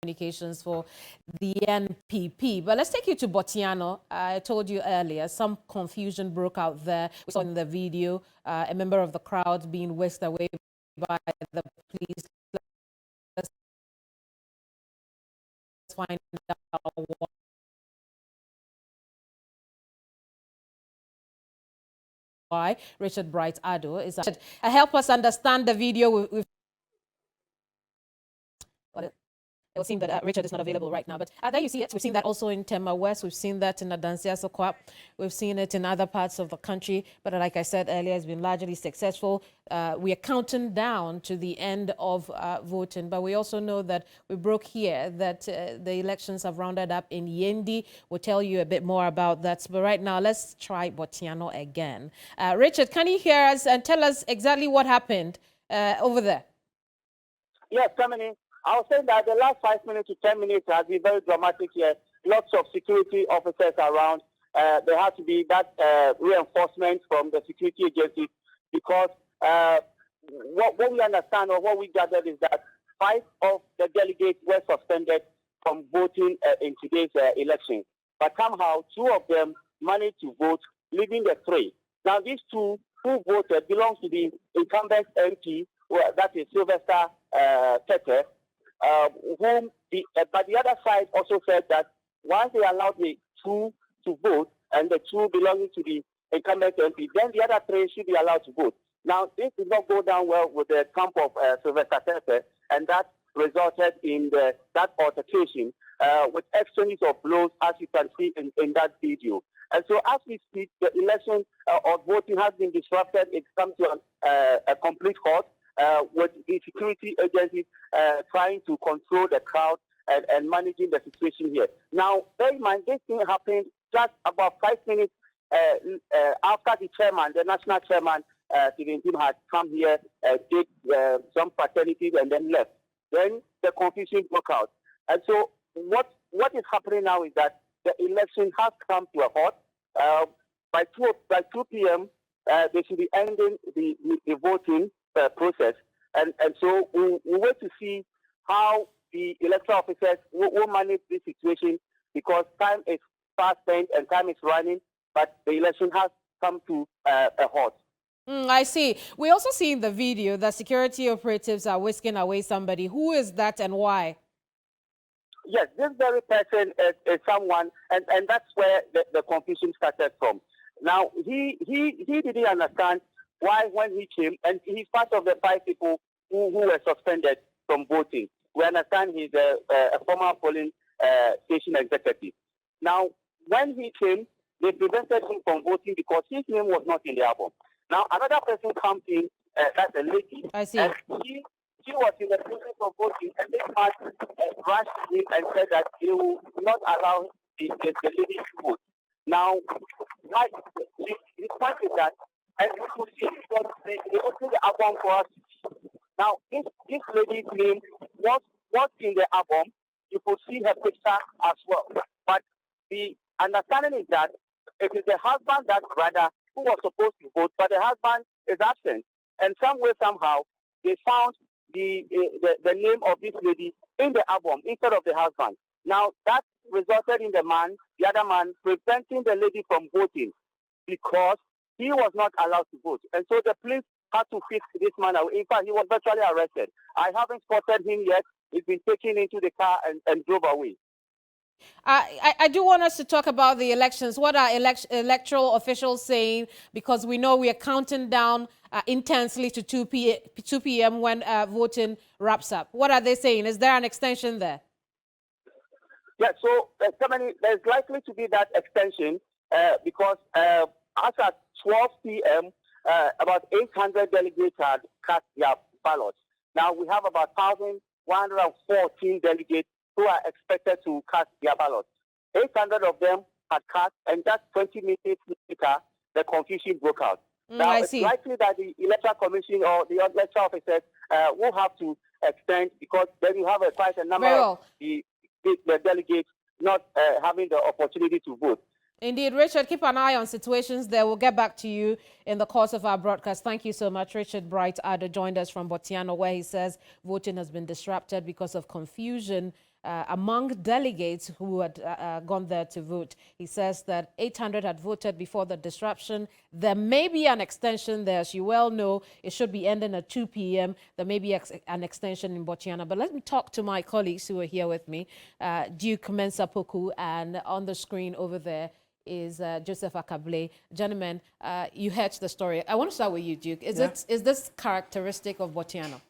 Communications for the NPP. But let's take you to Botiano. I told you earlier, some confusion broke out there. We saw in the video a member of the crowd being whisked away by the police. Let's find out why. Richard Bright Ado is help us understand the video. It will seem that Richard is not available right now, but there you see it. We've seen that also in Tema West. We've seen that in Adansia Sokwa. We've seen it in other parts of the country. But like I said earlier, it's been largely successful. We are counting down to the end of voting. But we also know that we broke here that the elections have rounded up in Yendi. We'll tell you a bit more about that. But right now, let's try Botiano again. Richard, can you hear us and tell us exactly what happened over there? Yes, Kamini. I was saying that the last 5 minutes to 10 minutes has been very dramatic here. Lots of security officers around. There has to be that reinforcement from the security agencies because what we understand or what we gathered is that 5 of the delegates were suspended from voting in today's election. But somehow 2 of them managed to vote, leaving the 3. Now these 2 who voted belong to the incumbent MP, that is Sylvester Tete. But the other side also said that once they allowed the 2 to vote and the 2 belonging to the incumbent MP, then the other 3 should be allowed to vote. Now, this did not go down well with the camp of Sylvester Tete, and that resulted in that altercation with exchanges of blows, as you can see in that video. And so as we speak, the election or voting has been disrupted. It's come to a complete halt. With the security agencies trying to control the crowd and managing the situation here. Now, bear in mind, this thing happened just about 5 minutes after the chairman, the national chairman, Stephen Tim, had come here, did some fraternities and then left. Then the confusion broke out. And so what is happening now is that the election has come to a halt. By 2 p.m., they should be ending the voting process, and so we wait to see how the electoral officers will manage this situation because time is fast spent and time is running, but the election has come to a halt. I see. We also see in the video that security operatives are whisking away somebody. Who is that and why? Yes, this very person is someone, and that's where the confusion started from. Now, he didn't understand why when he came, and he's part of the 5 people who were suspended from voting. We understand he's a former polling station executive. Now, when he came, they prevented him from voting because his name was not in the album. Now, another person comes in, that's a lady. I see. And she was in the process of voting, and this man rushed him and said that he will not allow the lady to vote. Now, his point is that, and you could see because they opened the album for us. Now, this lady's name was in the album. You could see her picture as well. But the understanding is that it is the husband, that brother, who was supposed to vote, but the husband is absent. And some way, somehow, they found the name of this lady in the album instead of the husband. Now, that resulted in the other man, preventing the lady from voting because he was not allowed to vote. And so the police had to fix this man away. In fact, he was virtually arrested. I haven't spotted him yet. He's been taken into the car and drove away. I do want us to talk about the elections. What are electoral officials saying? Because we know we are counting down intensely to 2 p.m. when voting wraps up. What are they saying? Is there an extension there? Yeah, so there's likely to be that extension because as at 12 p.m., about 800 delegates had cast their ballots. Now we have about 1,114 delegates who are expected to cast their ballots. 800 of them had cast, and just 20 minutes later, the confusion broke out. Now, it's likely that the Electoral Commission or the electoral officers will have to extend because then you have quite a number of the delegates not having the opportunity to vote. Indeed, Richard, keep an eye on situations there. We'll get back to you in the course of our broadcast. Thank you so much. Richard Bright Ado joined us from Botiano, where he says voting has been disrupted because of confusion among delegates who had gone there to vote. He says that 800 had voted before the disruption. There may be an extension there. As you well know, it should be ending at 2 p.m. There may be an extension in Botswana. But let me talk to my colleagues who are here with me, Duke Mensah Poku, and on the screen over there is Joseph Akable. Gentlemen, you heard the story. I want to start with you, Duke. Is this characteristic of Botswana?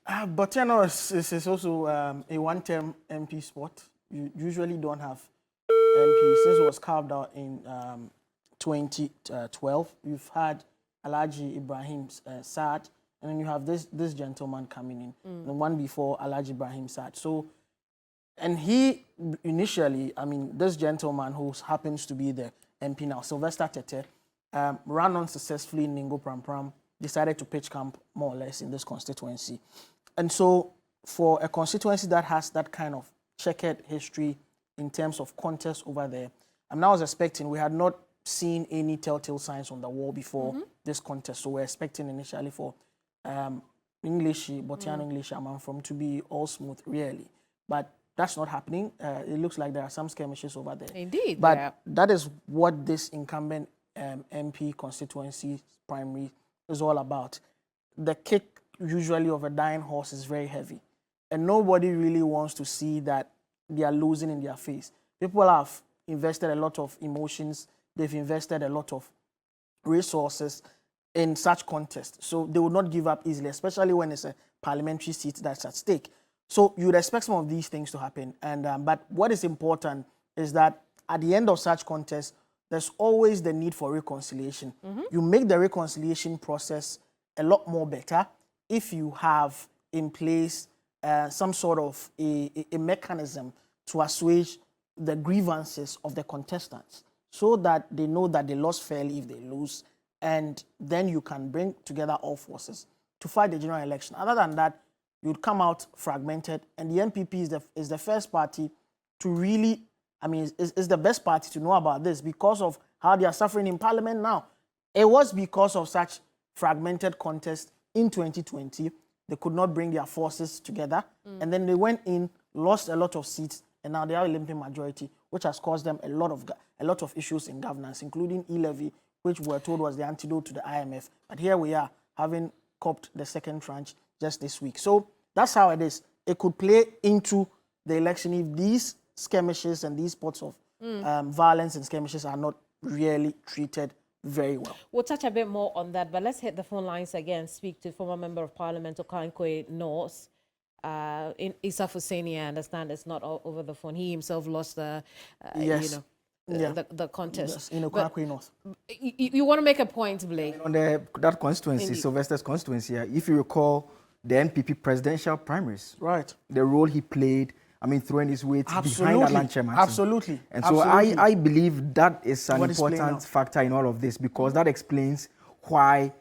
Botswana is also a one-term MP spot. You usually don't have MP. Since it was carved out in 2012, you've had Alhaji Ibrahim Saad, and then you have this gentleman coming in, the one before Alhaji Ibrahim Saad. So, and he initially, I mean, this gentleman who happens to be the MP now, Sylvester Tete, ran unsuccessfully in Ningo Pram Pram, decided to pitch camp more or less in this constituency. And so for a constituency that has that kind of checkered history in terms of contest over there, I was expecting, we had not seen any telltale signs on the wall before this contest. So we're expecting initially for English, Botswana English, from to be all smooth, really. But that's not happening. It looks like there are some skirmishes over there. Indeed. But that is what this incumbent MP constituency primary is all about. The kick usually of a dying horse is very heavy. And nobody really wants to see that they are losing in their face. People have invested a lot of emotions. They've invested a lot of resources in such contests. So they will not give up easily, especially when it's a parliamentary seat that's at stake. So you would expect some of these things to happen. And but what is important is that at the end of such contests, there's always the need for reconciliation. You make the reconciliation process a lot more better if you have in place some sort of a mechanism to assuage the grievances of the contestants so that they know that they lost fairly if they lose, and then you can bring together all forces to fight the general election. Other than that, you'd come out fragmented, and the NPP is the first party to really, I mean, is the best party to know about this because of how they are suffering in Parliament now. It was because of such fragmented contest in 2020. They could not bring their forces together, and then they went in, lost a lot of seats, and now they are a limping majority, which has caused them a lot of issues in governance, including e-levy, which we were told was the antidote to the IMF. But here we are, having copped the second tranche just this week. So that's how it is. It could play into the election if these skirmishes and these spots of violence and skirmishes are not really treated very well. We'll touch a bit more on that, but let's hit the phone lines again, speak to former Member of Parliament Okankwe North. In Isaf Husseini, I understand it's not all over the phone. He himself lost the, the contest. Yes, in Okankwe North. You want to make a point, Blake? On that constituency, Indeed. Sylvester's constituency, if you recall the NPP presidential primaries, Right. the role he played, I mean, throwing his weight behind Alan Chairman. Absolutely. And so I believe that is an What is important factor in all of this, because that explains why,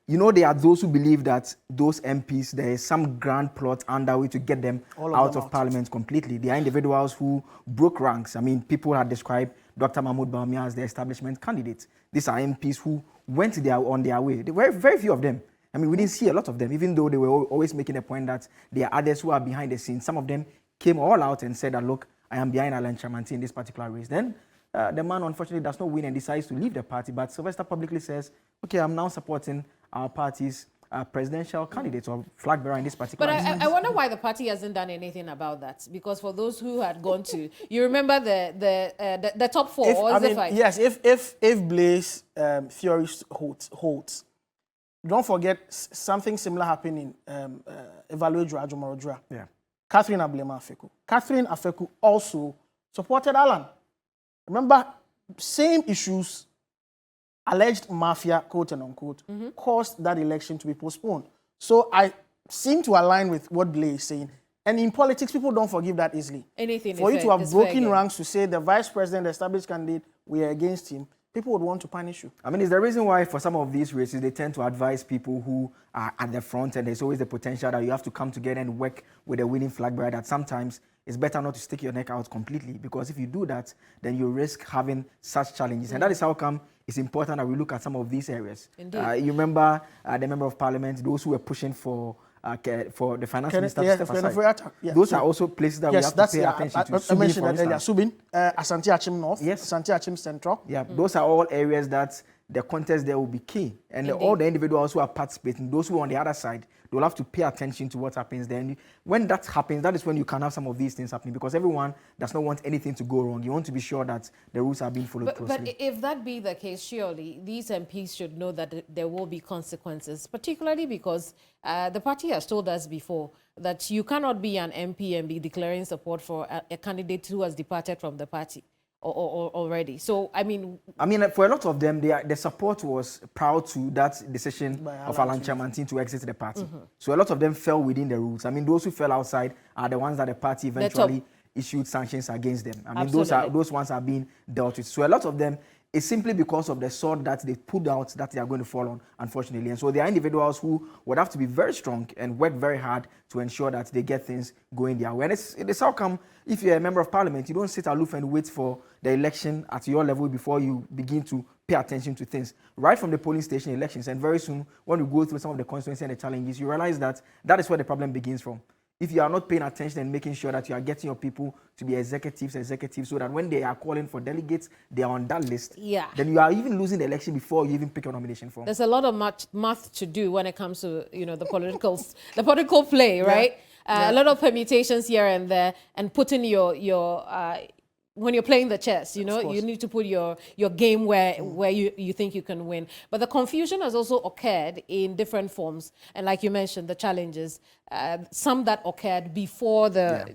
you know, there are those who believe that those MPs, there is some grand plot underway to get them out of Parliament completely. They are individuals who broke ranks. I mean, people had described Dr. Mahmoud Bawumia as the establishment candidate. These are MPs who went on their way. There were very few of them. I mean, we didn't see a lot of them, even though they were always making a point that there are others who are behind the scenes. Some of them came all out and said that, look, I am behind Alan Chairman in this particular race. Then the man, unfortunately, does not win and decides to leave the party. But Sylvester publicly says, okay, I'm now supporting our party's presidential candidate or flag bearer in this particular race. But I wonder why the party hasn't done anything about that. Because for those who had gone to, you remember the top four, or is it five? Yes, if Blaise theory holds, don't forget something similar happened in Evaluate Jorajomorodra. Yeah. Catherine Ablema Afeku. Catherine Afeku also supported Alan. Remember, same issues, alleged mafia, quote and unquote, caused that election to be postponed. So I seem to align with what Blaise is saying. And in politics, people don't forgive that easily. Anything For you is to fair, have it's broken fair game. ranks to say the vice president, the established candidate, we are against him, people would want to punish you. I mean, it's the reason why for some of these races, they tend to advise people who are at the front, and there's always the potential that you have to come together and work with a winning flag bearer, that sometimes it's better not to stick your neck out completely, because if you do that, then you risk having such challenges. And that is how come it's important that we look at some of these areas. Indeed. You remember the Member of Parliament, those who were pushing for for the finance minister yeah, to step for aside. yeah. Those are also places that we have to pay attention to. I mentioned that earlier. Subin, Asante Achim North, yes. Asante Achim Central. Yeah, those are all areas that the contest there will be key. And all the individuals who are participating, those who are on the other side, they'll have to pay attention to what happens there. And when that happens, that is when you can have some of these things happening, because everyone does not want anything to go wrong. You want to be sure that the rules are being followed closely. But if that be the case, surely these MPs should know that there will be consequences, particularly because the party has told us before that you cannot be an MP and be declaring support for a candidate who has departed from the party already. So, I mean, for a lot of them, the support was prior to that decision of Alan Chamantin to exit the party. So a lot of them fell within the rules. I mean, those who fell outside are the ones that the party eventually issued sanctions against them. I mean, those ones are being dealt with. So a lot of them, it's simply because of the sword that they put out that they are going to fall on, unfortunately. And so there are individuals who would have to be very strong and work very hard to ensure that they get things going their way. And it's how come, if you're a member of parliament, you don't sit aloof and wait for the election at your level before you begin to pay attention to things. Right from the polling station elections, and very soon, when we go through some of the constituency and the challenges, you realize that that is where the problem begins from. If you are not paying attention and making sure that you are getting your people to be executives, so that when they are calling for delegates, they are on that list, then you are even losing the election before you even pick your nomination form. There's a lot of math to do when it comes to, the political play, right? A lot of permutations here and there, and putting your when you're playing the chess, you need to put your game where you think you can win. But the confusion has also occurred in different forms. And like you mentioned, the challenges, some that occurred before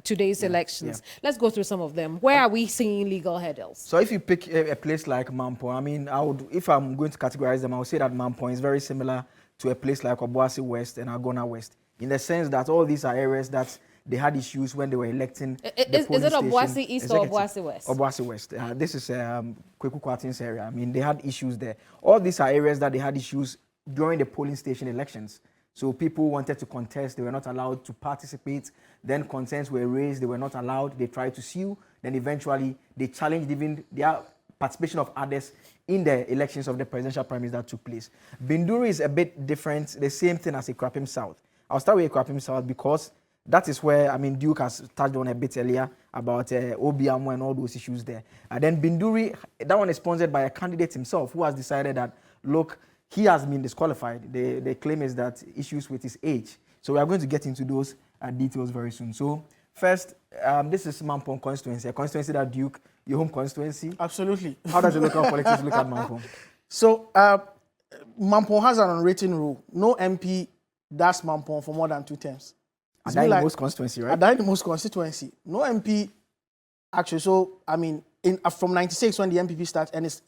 today's elections. Let's go through some of them. Where are we seeing legal hurdles? So if you pick a place like Mampo, I mean, if I'm going to categorize them, I would say that Mampo is very similar to a place like Obuasi West and Agona West, in the sense that all these are areas that they had issues when they were electing. Is it Obuasi East or Obuasi West? Obuasi West. This is Kweku Kwatin's area. I mean, they had issues there. All these are areas that they had issues during the polling station elections. So people wanted to contest. They were not allowed to participate. Then concerns were raised. They were not allowed. They tried to sue. Then eventually they challenged even their participation of others in the elections of the presidential primaries that took place. Binduri is a bit different. The same thing as Ekrapim South. I'll start with Ekrapim South because that is where, I mean, Duke has touched on a bit earlier about Obiamo and all those issues there. And then Binduri, that one is sponsored by a candidate himself who has decided that, look, he has been disqualified. The claim is that issues with his age. So we are going to get into those details very soon. So first, this is Mampong constituency, a constituency that Duke, your home constituency. Absolutely. How does the local politics look at Mampong? So Mampong has an unwritten rule. No MP does Mampong for more than 2 terms. Adai most constituency, right? Adai most constituency. No MP, actually. So I mean, from '96 when the NPP started, and it's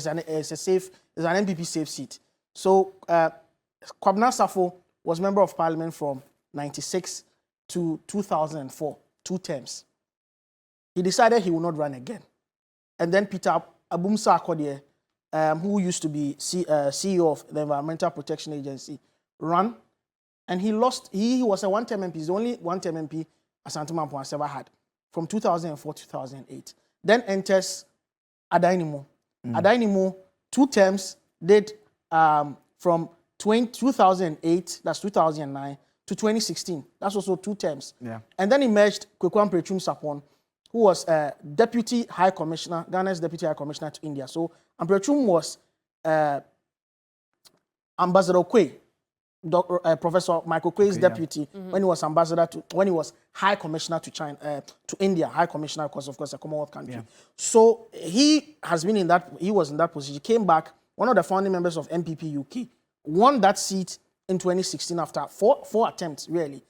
an NPP safe seat. So Kwabena Safo was member of parliament from '96 to 2004, 2 terms. He decided he would not run again, and then Peter Abumsa Akodie, who used to be CEO of the Environmental Protection Agency, ran. And he lost. He was a 1-term MP. He's the only 1-term MP Asante Mampong has ever had, from 2004 to 2008. Then enters Adainimo. Adainimo, 2 terms, did from 2008, that's 2009, to 2016. That's also 2 terms. Yeah. And then emerged Kwekwan Prechum Sapon, who was Deputy High Commissioner, Ghana's Deputy High Commissioner to India. So Prechum was Ambassador Kwe, Professor Michael Kwei's deputy, when he was when he was High Commissioner to China, to India, High Commissioner, because of course a Commonwealth country. Yeah. So he has been in that. He was in that position. He came back, one of the founding members of NPP UK, won that seat in 2016 after four attempts really,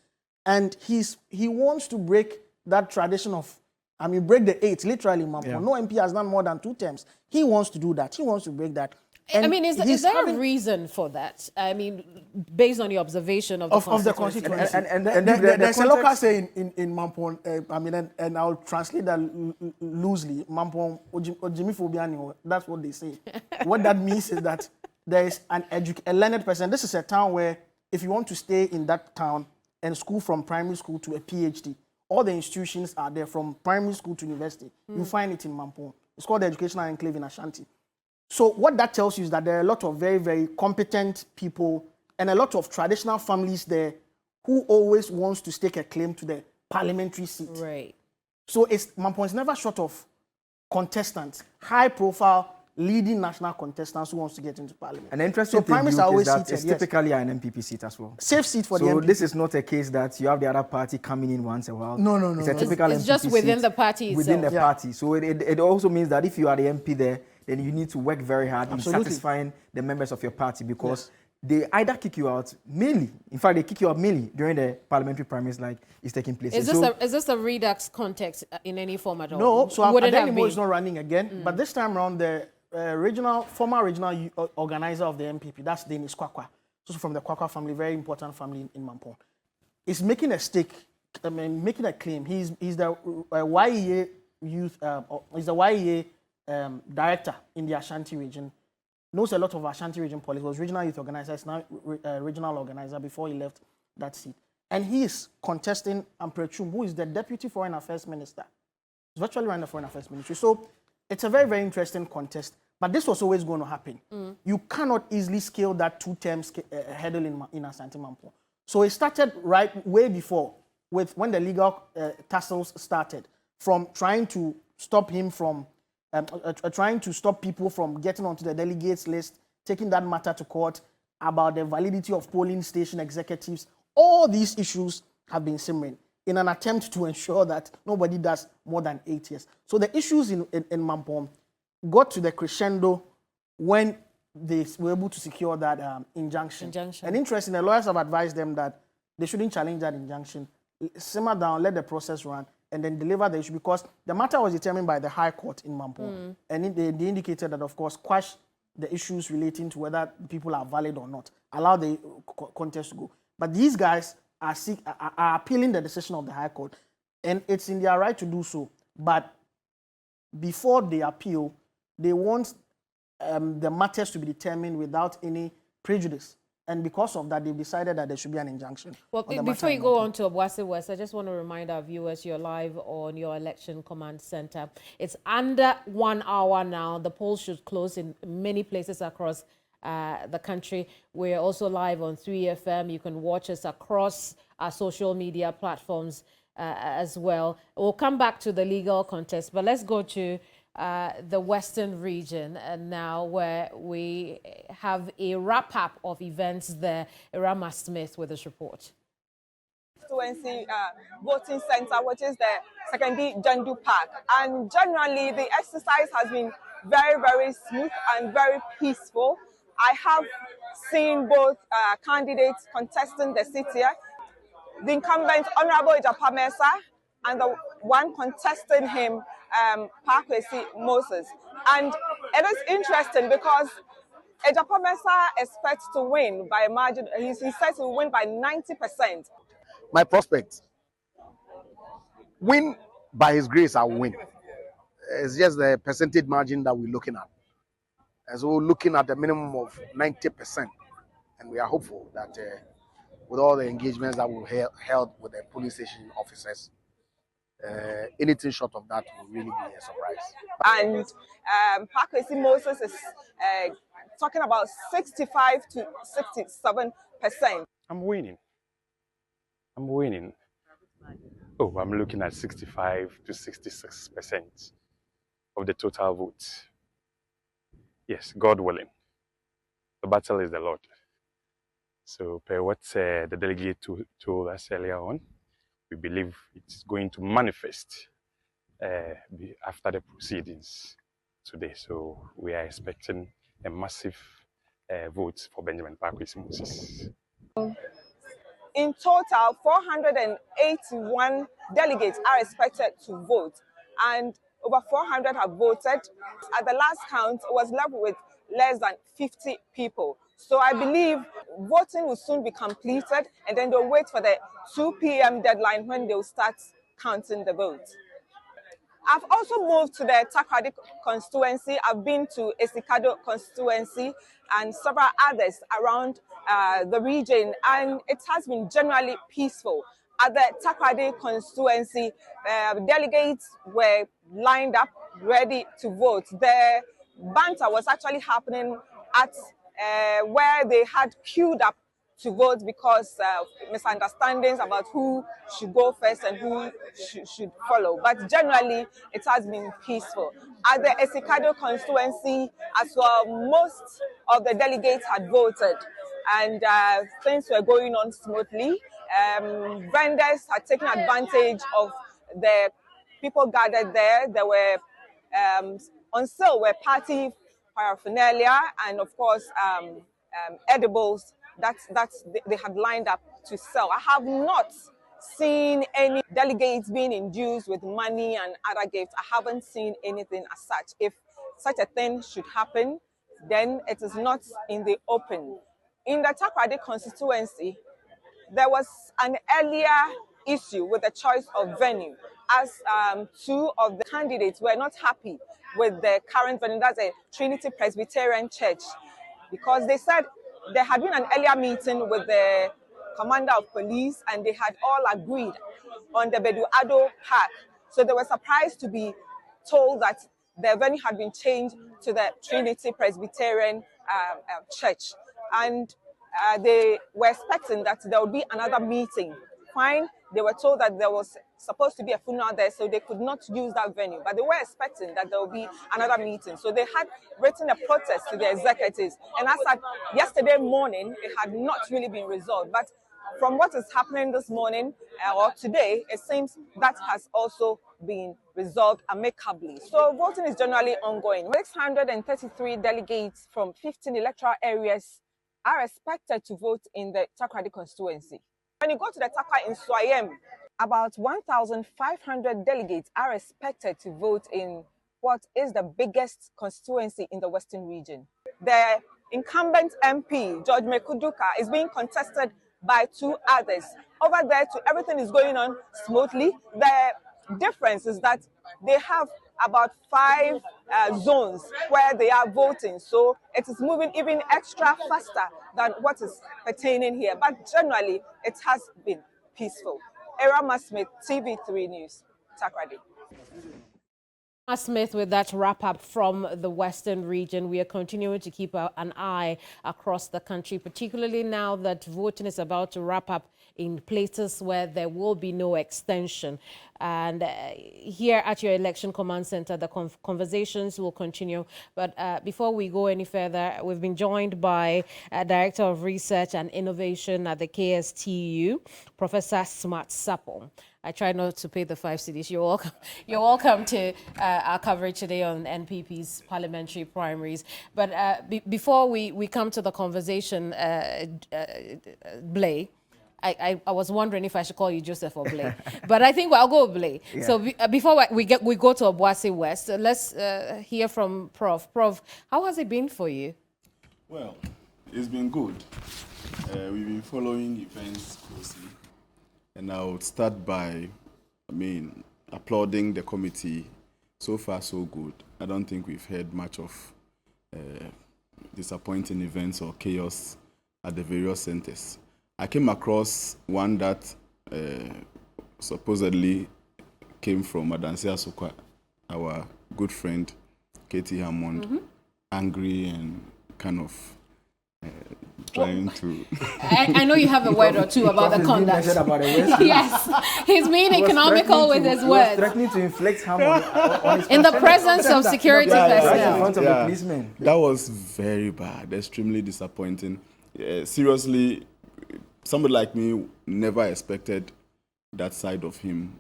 and he wants to break that tradition of, I mean, break the 8 literally. No MP has done more than 2 terms. He wants to do that. He wants to break that. And I mean, is there a reation for that? I mean, based on your observation of the constituency. And there's a local saying in Mampong, I mean, and I'll translate that loosely. Mampong, Ojimifobiani, that's what they say. What that means is that there is a learned person. This is a town where if you want to stay in that town and school from primary school to a PhD, all the institutions are there from primary school to university. You find it in Mampong. It's called the Educational Enclave in Ashanti. So what that tells you is that there are a lot of very, very competent people and a lot of traditional families there who always wants to stake a claim to the parliamentary seat. Right. So Mampong is never short of contestants, high-profile, leading national contestants who wants to get into parliament. An interesting so primaries thing are always is that seated, it's typically an NPP seat as well. Safe seat for the So NPP. this is not a case that you have the other party coming in once a while. No. It's a typical It's NPP just within seat the party itself. Within the party. So it also means that if you are the MP there, then you need to work very hard Absolutely. in satisfying the members of your party, because they either kick you out mainly. In fact, they kick you out mainly during the parliamentary primaries like is taking place. Is this a redux context in any form at all? No, so Wouldn't have Adenimo is been. not running again, but this time around the former regional organizer of the NPP, that's Dennis Kwakwa, so from the Kwakwa family, very important family in Mampong, is making a stake, making a claim. He's the YEA youth, he's the YEA director in the Ashanti region. Knows a lot of Ashanti region politics. Was regional youth organizer. Is now regional organizer before he left that seat. And he is contesting Amprechum, who is the deputy foreign affairs minister. He's virtually running the foreign affairs ministry. So it's a very, very interesting contest. But this was always going to happen. You cannot easily scale that two-term hurdle in Asante Mampong. So it started way before, with when the legal tussles started, from trying to stop him from trying to stop people from getting onto the delegates list, taking that matter to court, about the validity of polling station executives. All these issues have been simmering in an attempt to ensure that nobody does more than 8 years. So the issues in Mampong got to the crescendo when they were able to secure that injunction. And interesting, the lawyers have advised them that they shouldn't challenge that injunction, simmer down, let the process run, and then deliver the issue, because the matter was determined by the High Court in Mampong. And they indicated that, of course, quash the issues relating to whether people are valid or not, allow the contest to go. But these guys are appealing the decision of the High Court, and it's in their right to do so. But before they appeal, they want the matters to be determined without any prejudice. And because of that, they've decided that there should be an injunction. Well, before you go on to Obuasi West, I just want to remind our viewers you're live on your election command center. It's under 1 hour now. The polls should close in many places across the country. We're also live on 3FM. You can watch us across our social media platforms as well. We'll come back to the legal contest, but let's go to the Western region now, where we have a wrap-up of events there. Irama Smith with this report. Constituency voting center, which is the secondary Jandu Park. And generally, the exercise has been very, very smooth and very peaceful. I have seen both candidates contesting the seat here. The incumbent, Honorable Ejapa Mensah, and the one contesting him, Pakwesi Moses. And it is interesting because Ejapa Mensah expects to win by a margin. He says he will win by 90%. My prospect, win by his grace, I will win. It's just the percentage margin that we're looking at. And so we're looking at a minimum of 90%. And we are hopeful that with all the engagements that we've held with the police station officers, anything short of that will really be a surprise. And Pakwesi Moses is talking about 65 to 67%. I'm winning. Oh, I'm looking at 65 to 66% of the total vote. Yes, God willing. The battle is the Lord. So, per what the delegate told us earlier on, we believe it's going to manifest after the proceedings today. So, we are expecting a massive vote for Benjamin Pakwesi Moses. In total, 481 delegates are expected to vote, and over 400 have voted. At the last count, it was left with less than 50 people. So I believe voting will soon be completed, and then they'll wait for the 2 p.m. deadline when they'll start counting the votes. I've also moved to the Takoradi constituency. I've been to Esikado constituency and several others around the region, and it has been generally peaceful. At the Takoradi constituency, delegates were lined up, ready to vote. The banter was actually happening at where they had queued up to vote because misunderstandings about who should go first and who should follow. But generally, it has been peaceful. At the Esikado constituency as well, most of the delegates had voted and things were going on smoothly. Vendors had taken advantage of the people gathered there. There were on sale were party paraphernalia and of course edibles that they had lined up to sell. I have not seen any delegates being induced with money and other gifts. I haven't seen anything as such. If such a thing should happen, then it is not in the open. In the Takoradi constituency, there was an earlier issue with the choice of venue, as two of the candidates were not happy with the current venue, that's a Trinity Presbyterian Church, because they said there had been an earlier meeting with the commander of police and they had all agreed on the Bedu Ado Park. So they were surprised to be told that the venue had been changed to the Trinity Presbyterian Church. And they were expecting that there would be another meeting. Fine, they were told that there was supposed to be a funeral there, so they could not use that venue. But they were expecting that there would be another meeting. So they had written a protest to the executives. And as at yesterday morning, it had not really been resolved. But from what is happening this morning or today, it seems that has also been resolved amicably. So voting is generally ongoing. 633 delegates from 15 electoral areas are expected to vote in the Takoradi constituency. When you go to the Takwa in Swayem, about 1,500 delegates are expected to vote in what is the biggest constituency in the Western region. The incumbent MP, George Mekuduka, is being contested by two others. Over there, everything is going on smoothly. The difference is that they have about 5 zones where they are voting. So it is moving even extra faster than what is pertaining here. But generally, it has been peaceful. Era Smith, TV3 News, Takoradi. Smith, with that wrap up from the Western region, we are continuing to keep an eye across the country, particularly now that voting is about to wrap up in places where there will be no extension. And here at your Election Command Center, the conversations will continue. But before we go any further, we've been joined by Director of Research and Innovation at the KSTU, Professor Smart Sapo. I try not to pay the 5 cedis. You're welcome. You're welcome to our coverage today on NPP's parliamentary primaries. But before we come to the conversation, Blay, I was wondering if I should call you Joseph or Blay, but I think I'll go with Blay. Yeah. So before we go to Obuasi West, let's hear from Prof. Prof, how has it been for you? Well, it's been good. We've been following events closely. And I would start by, applauding the committee. So far, so good. I don't think we've heard much of disappointing events or chaos at the various centers. I came across one that supposedly came from Adansia Sokwa, our good friend, KT Hammond, angry and kind of trying to... I know you have a word or two about the conduct. Yes, he's being economical with his words. Threatening to inflict harm on his in the presence of security personnel. In front of the policemen. That was very bad, extremely disappointing. Seriously, somebody like me never expected that side of him.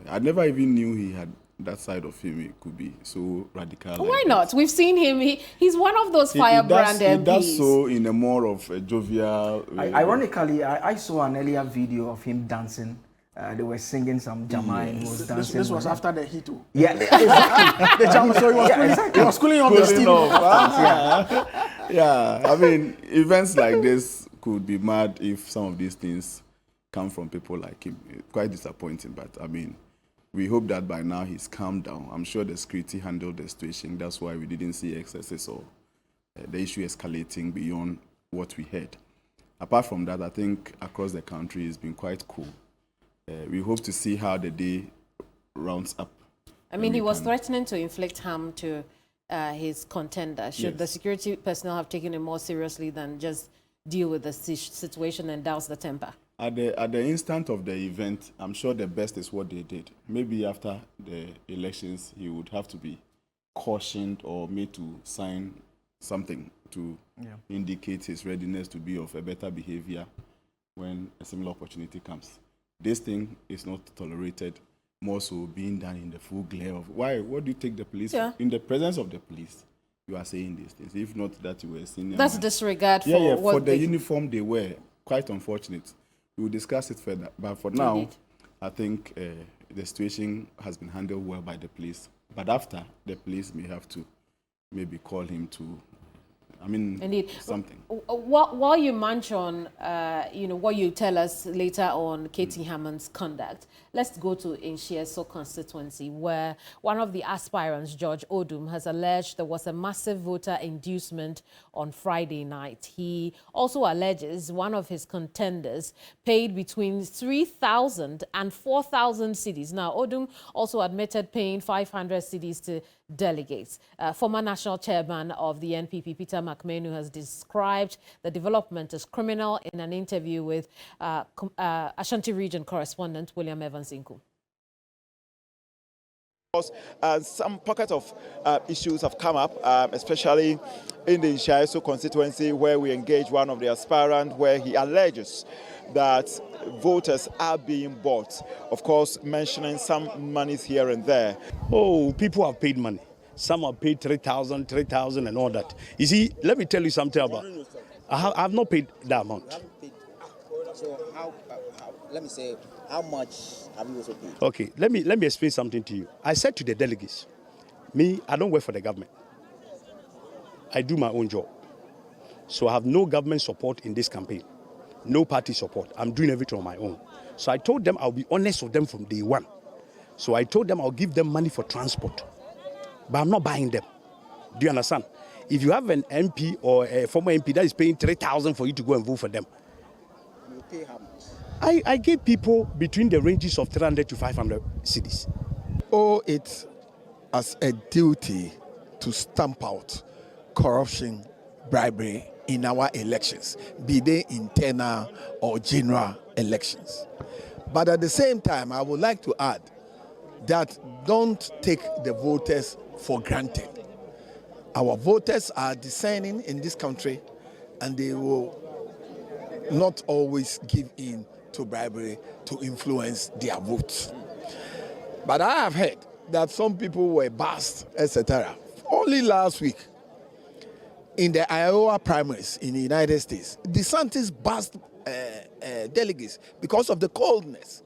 I never even knew he had that side of him. It could be so radical. Why not? We've seen him. He's one of those firebrand MPs. He does so in a more of a jovial way. Ironically, I saw an earlier video of him dancing. They were singing some Jama and he was dancing. This was after the hit. Yeah, exactly. The Jama, so he was cooling off the steam. Yeah, events like this could be mad if some of these things come from people like him. Quite disappointing, but we hope that by now he's calmed down. I'm sure the security handled the situation. That's why we didn't see excesses or the issue escalating beyond what we had. Apart from that, I think across the country it's been quite cool. We hope to see how the day rounds up. He was threatening to inflict harm to his contender. Should the security personnel have taken it more seriously than just deal with the situation and douse the temper? At the instant of the event, I'm sure the best is what they did. Maybe after the elections, he would have to be cautioned or made to sign something to indicate his readiness to be of a better behavior when a similar opportunity comes. This thing is not tolerated, more so being done in the full glare of why? What do you take the police for? In the presence of the police? You are saying these things. If not that you were a senior That's man. disregard for what for the uniform they wear. Quite unfortunate. We will discuss it further. But for now, I think the situation has been handled well by the police. But after, the police may have to maybe call him to, something. While you munch on, what you tell us later on KT Hammond's conduct, let's go to Inshieso constituency, where one of the aspirants, George Odum, has alleged there was a massive voter inducement on Friday night. He also alleges one of his contenders paid between 3,000 and 4,000 cedis. Now, Odum also admitted paying 500 cedis to delegates. Former national chairman of the NPP, Peter McMahon, has described the development as criminal in an interview with Ashanti region correspondent William Evans Inku. Some pockets of issues have come up, especially in the Inshieso constituency, where we engage one of the aspirants, where he alleges that voters are being bought. Of course, mentioning some monies here and there. Oh, people have paid money. Some have paid 3,000 and all that. You see, let me tell you something about. I have not paid that amount. So let me say, how much have you also paid? Okay, let me explain something to you. I said to the delegates, me, I don't work for the government. I do my own job. So I have no government support in this campaign. No party support. I'm doing everything on my own. So I told them I'll be honest with them from day one. So I told them I'll give them money for transport. But I'm not buying them. Do you understand? If you have an MP or a former MP that is paying 3,000 for you to go and vote for them, you pay how much? I give people between the ranges of 300 to 500 cedis. Owe it as a duty to stamp out corruption, bribery in our elections, be they internal or general elections. But at the same time, I would like to add that don't take the voters for granted. Our voters are discerning in this country, and they will not always give in to bribery to influence their votes. But I have heard that some people were bashed, etc. Only last week, in the Iowa primaries in the United States, DeSantis bashed delegates because of the coldness.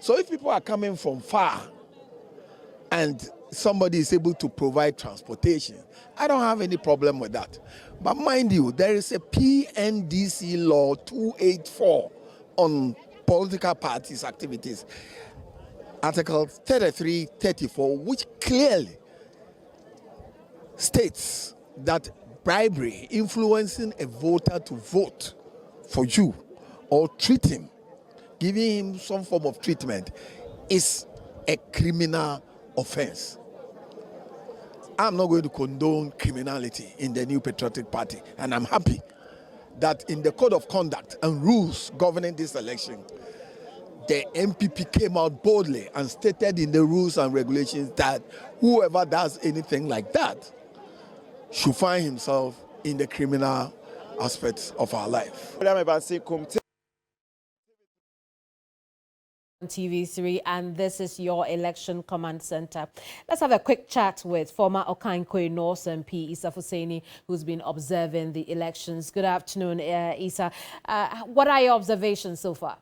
So if people are coming from far and somebody is able to provide transportation, I don't have any problem with that. But mind you, there is a PNDC law 284 on political parties' activities, Article 33, 34, which clearly states that bribery, influencing a voter to vote for you or treat him, giving him some form of treatment, is a criminal offense. I'm not going to condone criminality in the New Patriotic Party, and I'm happy that in the Code of Conduct and rules governing this election, the NPP came out boldly and stated in the rules and regulations that whoever does anything like that should find himself in the criminal aspects of our life. TV3, and this is your election command center. Let's have a quick chat with former Okankwe North MP Isa Fuseni, who's been observing the elections. Good afternoon, Isa. What are your observations so far?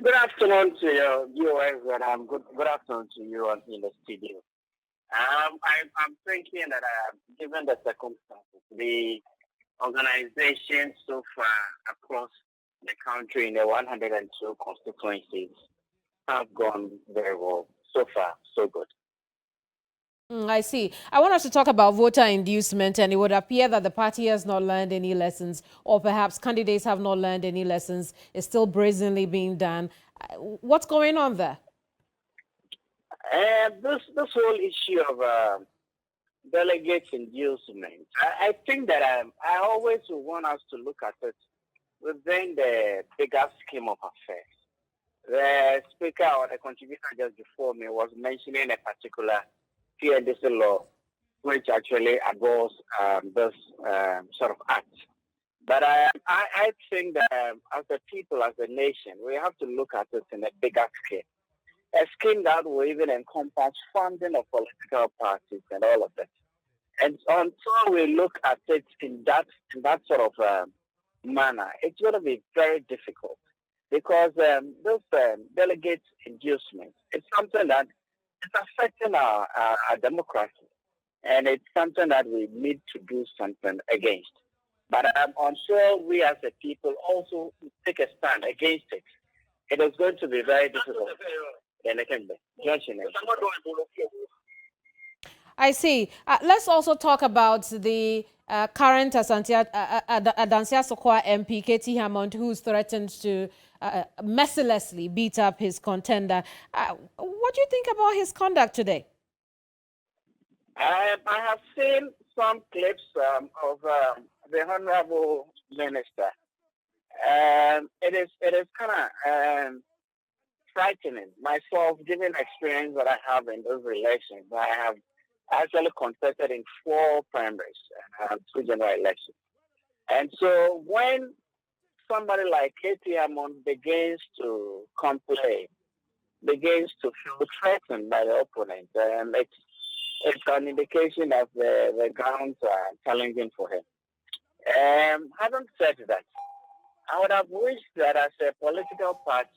Good afternoon to your viewers, and good afternoon to you in the studio. I'm thinking that given the circumstances, the organization so far across the country in the 102 constituencies have gone very well. So far, so good. I see. I want us to talk about voter inducement, and it would appear that the party has not learned any lessons, or perhaps candidates have not learned any lessons. It's still brazenly being done. What's going on there? This whole issue of delegates inducement. I think that I always want us to look at it within the bigger scheme of affairs. The speaker or the contributor just before me was mentioning a particular PNDC law which actually abhors this sort of act. But I think that as a people, as a nation, we have to look at it in a bigger scale. A scheme that will even encompass funding of political parties and all of that. And until we look at it in that sort of manner, it's going to be very difficult because this delegate inducement is something that is affecting our democracy, and it's something that we need to do something against. But I'm sure we as a people also take a stand against it. It is going to be very difficult. I see. Let's also talk about the current Adansia Sokoa MP, KT Hammond, who's threatened to mercilessly beat up his contender. What do you think about his conduct today? I have seen some clips of the Honorable Minister. It is kind of frightening. Myself, given the experience that I have in those elections, I have actually contested in 4 primaries and 2 general elections. And so when somebody like KT Hammond begins to complain, begins to feel threatened by the opponent, it's an indication that the grounds are challenging for him. Having said that, I would have wished that as a political party,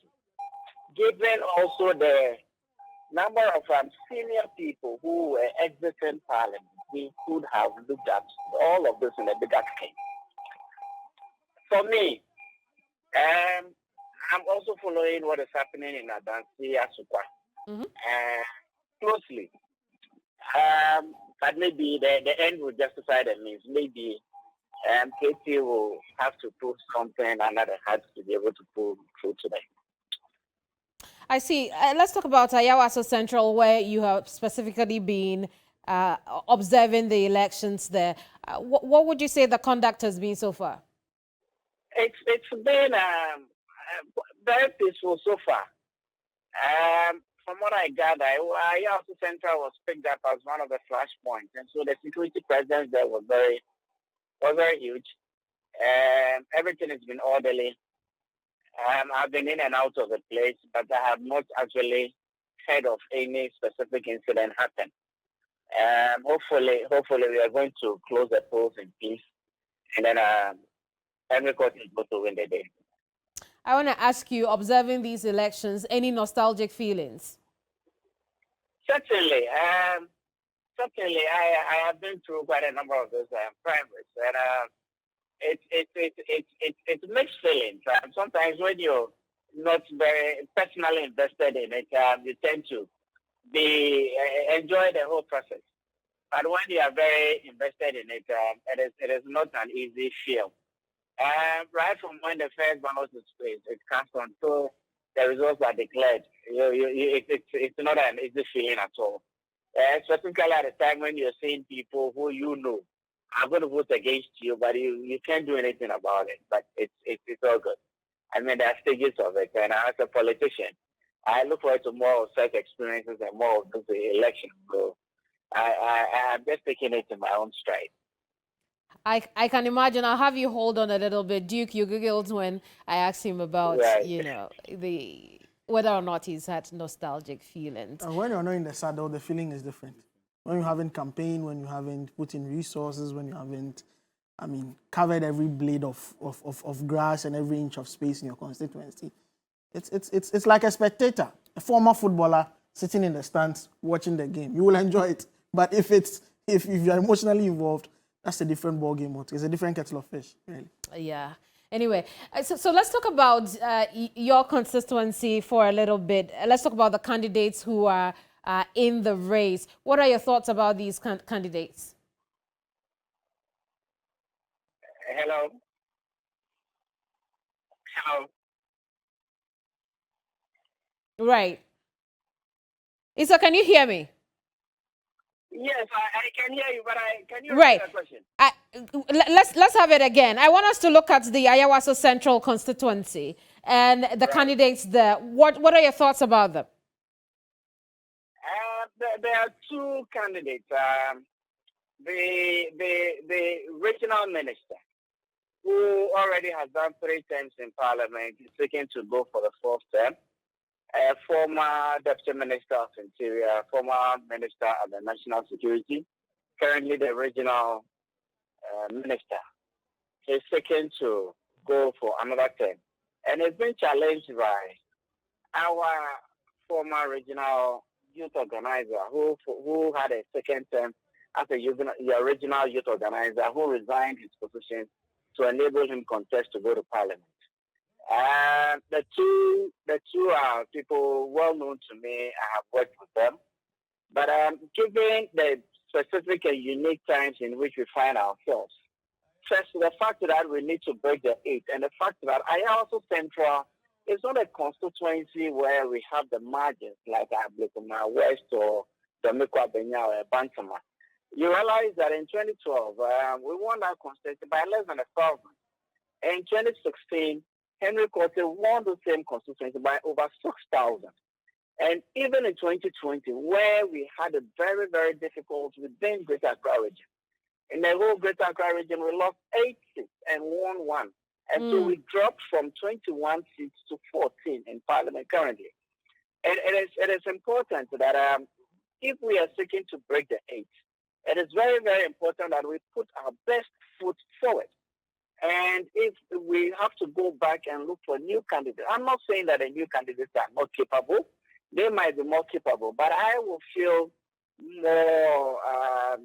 given also the number of senior people who were exiting parliament, we could have looked at all of this in a bigger scale. For me, I'm also following what is happening in Adansia Sokoa closely. But maybe the end will justify the means. Maybe KT will have to prove something another has to be able to pull through today. I see. Let's talk about Ayawaso Central, where you have specifically been observing the elections there. What would you say the conduct has been so far? It's been very peaceful so far. From what I gather, Ayawaso Central was picked up as one of the flashpoints, and so the security presence there was very huge. Everything has been orderly. I've been in and out of the place, but I have not actually heard of any specific incident happen. Hopefully we are going to close the polls in peace, and then everybody is going to win the day. I want to ask you, observing these elections, any nostalgic feelings? Certainly. I have been through quite a number of those primaries, and it's mixed feelings. Sometimes when you're not very personally invested in it, you tend to enjoy the whole process. But when you are very invested in it, it is not an easy feel. Right from when the first ballot is cast until the results are declared, it's not an easy feeling at all. Specifically at the time when you're seeing people who you know are going to vote against you, but you can't do anything about it. But it's all good. I mean, there are stages of it. And as a politician, I look forward to more of such experiences and more of those elections. So I'm just taking it in my own stride. I can imagine. I'll have you hold on a little bit. Duke, you giggled when I asked him about, whether or not he's had nostalgic feelings. And when you're not in the saddle, the feeling is different. When you haven't campaigned, when you haven't put in resources, when you haven't, covered every blade of grass and every inch of space in your constituency, it's like a spectator, a former footballer sitting in the stands watching the game. You will enjoy it. But if you're emotionally involved, that's a different ball game. It's a different kettle of fish, really. Yeah. Anyway, so let's talk about your constituency for a little bit. Let's talk about the candidates who are in the race. What are your thoughts about these candidates? Hello. Hello. Right. Isa, can you hear me? Yes, I can hear you, but can you Right. repeat the question? Let's have it again. I want us to look at the Ayawaso Central constituency and the candidates there. What are your thoughts about them? There are two candidates. The regional minister, who already has done 3 terms in parliament, is seeking to go for the 4th term. Former Deputy Minister of Interior, former Minister of the National Security, currently the regional minister. He's seeking to go for another term. And it's been challenged by our former regional youth organizer who had a 2nd term as the original youth organizer, who resigned his position to enable him contest to go to parliament. The two are people well known to me. I have worked with them. But given the specific and unique times in which we find ourselves, first, the fact that we need to break the 8, and the fact that Ayawaso Central is not a constituency where we have the margins like Ablekuma West or Domikwa Benya or Bantama. You realize that in 2012, we won that constituency by less than 1,000. In 2016, Henry Cote won the same constituency by over 6,000. And even in 2020, where we had a very, very difficult within Greater Accra region, in the whole Greater Accra region, we lost 8 seats and won 1. And so we dropped from 21 seats to 14 in Parliament currently. And it is important that if we are seeking to break the 8, it is very, very important that we put our best foot forward. And if we have to go back and look for new candidates, I'm not saying that the new candidates are not capable. They might be more capable, but I will feel more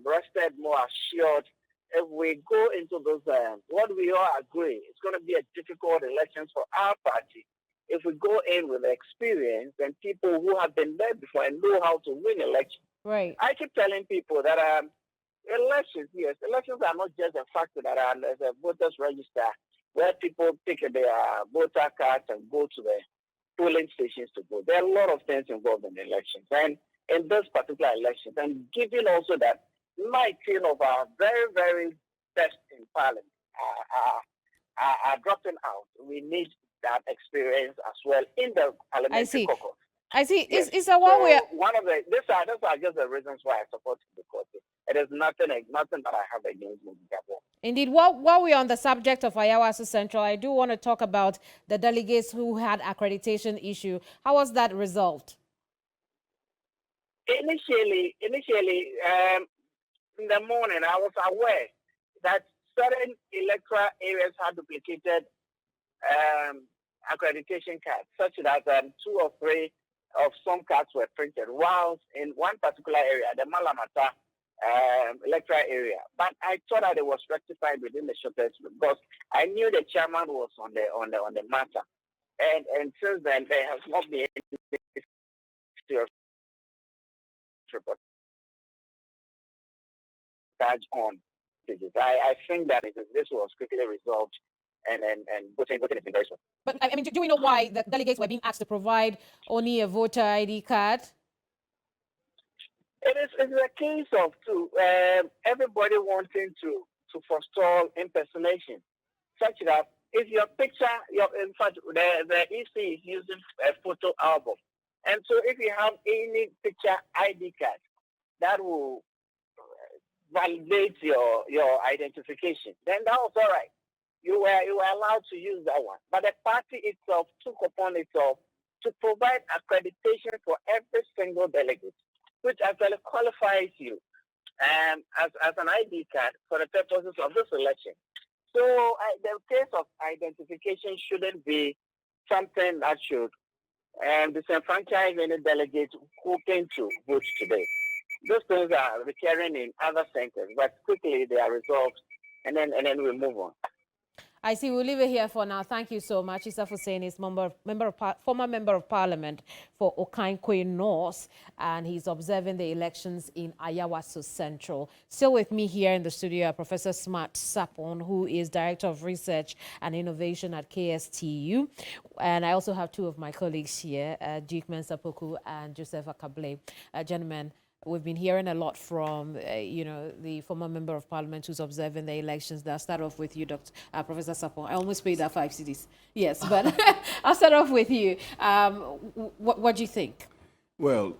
rested, more assured if we go into those, what we all agree, it's going to be a difficult election for our party. If we go in with experience and people who have been there before and know how to win elections. Right. I keep telling people that elections are not just a factor that there's a voters register where people take their voter cards and go to the polling stations to vote. There are a lot of things involved in the elections. And in this particular election, and given also that 19 of our very, very best in parliament are dropping out, we need that experience as well in the parliamentary caucus. I see. Yes. Is a one way. One of these are just the reasons why I support the court. It is nothing that I have against Mujabo. Indeed. While we're on the subject of Ayawaso Central, I do want to talk about the delegates who had accreditation issue. How was that resolved? Initially, in the morning, I was aware that certain electoral areas had duplicated accreditation cards, such that 2 or 3 of some cards were printed, whilst in one particular area, the Malamata electoral area. But I thought that it was rectified within the shortest because I knew the chairman was on the matter, and since then there has not been any serious report on this. I think that this was quickly resolved and voting is very soon. But I mean, do we know why the delegates were being asked to provide only a voter ID card? It's a case of everybody wanting to forestall impersonation, such that if your picture, in fact, the EC is using a photo album, and so if you have any picture ID card, that will validate your identification, then that was all right. You were allowed to use that one. But the party itself took upon itself to provide accreditation for every single delegate, which actually qualifies you as an ID card for the purposes of this election. So the case of identification shouldn't be something that should disenfranchise any delegate hoping to vote today. Those things are recurring in other centers, but quickly they are resolved, and then we move on. I see. We'll leave it here for now. Thank you so much. Issa Hussein is former member of parliament for Okankwe North, and he's observing the elections in Ayawaso Central. Still with me here in the studio, Professor Smart Sapon, who is Director of Research and Innovation at KSTU. And I also have 2 of my colleagues here, Duke Mensapoku and Joseph Akable. Gentlemen, We've been hearing a lot from, the former member of parliament who's observing the elections. I'll start off with you, Professor Sapon. I almost paid that 5 cedis. Yes, but I'll start off with you. What do you think? Well,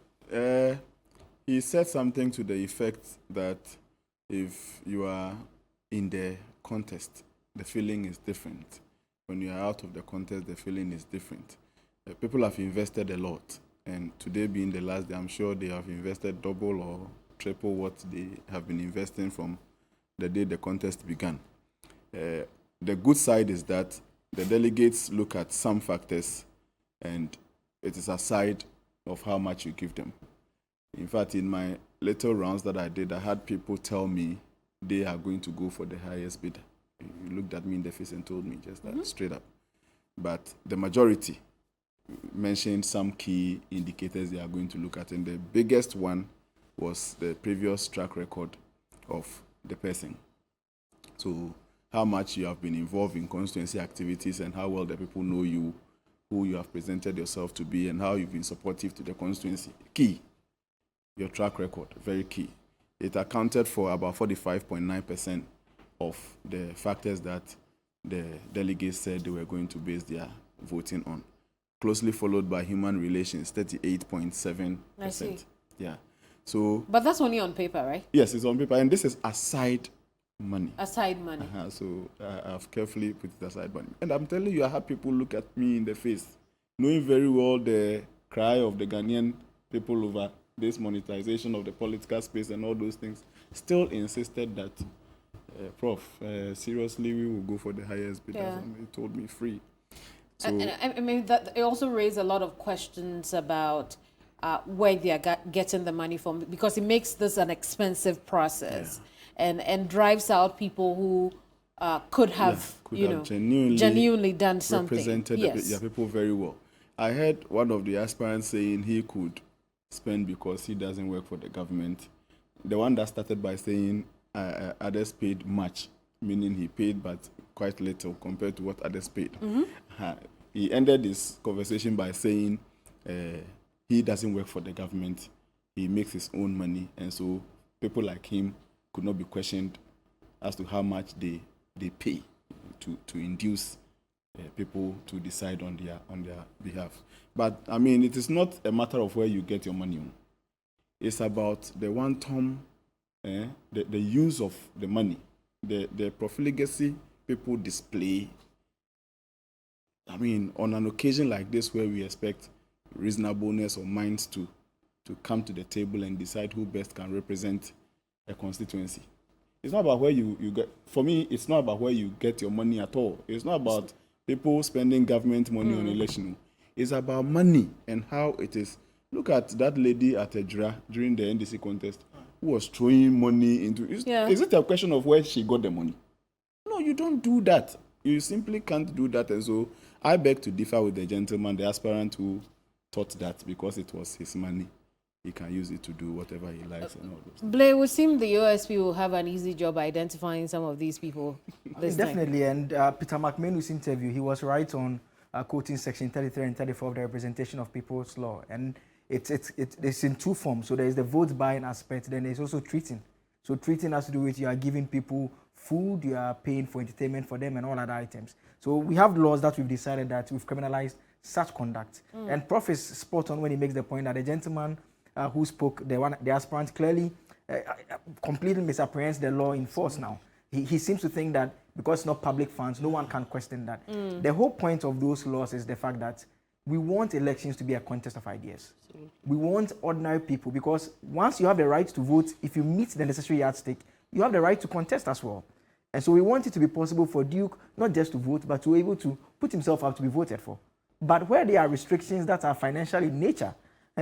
he said something to the effect that if you are in the contest, the feeling is different. When you are out of the contest, the feeling is different. People have invested a lot. And today being the last day, I'm sure they have invested double or triple what they have been investing from the day the contest began. The good side is that the delegates look at some factors and it is aside of how much you give them. In fact, in my little rounds that I did, I had people tell me they are going to go for the highest bidder. You looked at me in the face and told me just that straight up. But the majority mentioned some key indicators they are going to look at, and the biggest one was the previous track record of the person. So how much you have been involved in constituency activities and how well the people know you, who you have presented yourself to be, and how you've been supportive to the constituency. Key. Your track record, very key. It accounted for about 45.9% of the factors that the delegates said they were going to base their voting on. Closely followed by human relations, 38.7%. I see. Yeah. So. But that's only on paper, right? Yes, it's on paper, and this is aside money. Aside money. So I've carefully put it aside money, and I'm telling you, I had people look at me in the face, knowing very well the cry of the Ghanaian people over this monetization of the political space and all those things. Still insisted that, Prof, seriously, we will go for the highest bidder. Yeah. And he told me free. So, and I mean, that it also raised a lot of questions about where they are getting the money from, because it makes this an expensive process, and drives out people who could have, genuinely done something. Represented people very well. I heard one of the aspirants saying he could spend because he doesn't work for the government. The one that started by saying others paid much, meaning he paid but quite little compared to what others paid. He ended this conversation by saying he doesn't work for the government, he makes his own money, and so people like him could not be questioned as to how much they pay to induce people to decide on their behalf. But I mean, it is not a matter of where you get your money on. It's about the one-time, the use of the money, the profligacy people display. I mean, on an occasion like this where we expect reasonableness of minds to come to the table and decide who best can represent a constituency. It's not about where you get, for me, it's not about where you get your money at all. It's not about people spending government money on election. It's about money and how it is. Look at that lady at Ejura during the NDC contest who was throwing money into it. Is it a question of where she got the money? No, you don't do that. You simply can't do that. And so I beg to differ with the gentleman, the aspirant who thought that because it was his money, he can use it to do whatever he likes and all those things. Blair, it would seem the OSP will have an easy job identifying some of these people this Definitely, time. And Peter McMahon's interview, he was right on quoting section 33 and 34 of the Representation of People's Law. And it's in two forms. So there is the vote buying aspect, then there's also treating. So treating has to do with you are giving people food, you are paying for entertainment for them and all other items. So we have laws that we've decided that we've criminalized such conduct. And Prof is spot on when he makes the point that the gentleman who spoke, the aspirant, clearly completely misapprehends the law in force now. He seems to think that because it's not public funds, no one can question that. The whole point of those laws is the fact that we want elections to be a contest of ideas. We want ordinary people, because once you have the right to vote, if you meet the necessary yardstick, you have the right to contest as well. And so we want it to be possible for Duke not just to vote, but to be able to put himself up to be voted for. But where there are restrictions that are financial in nature,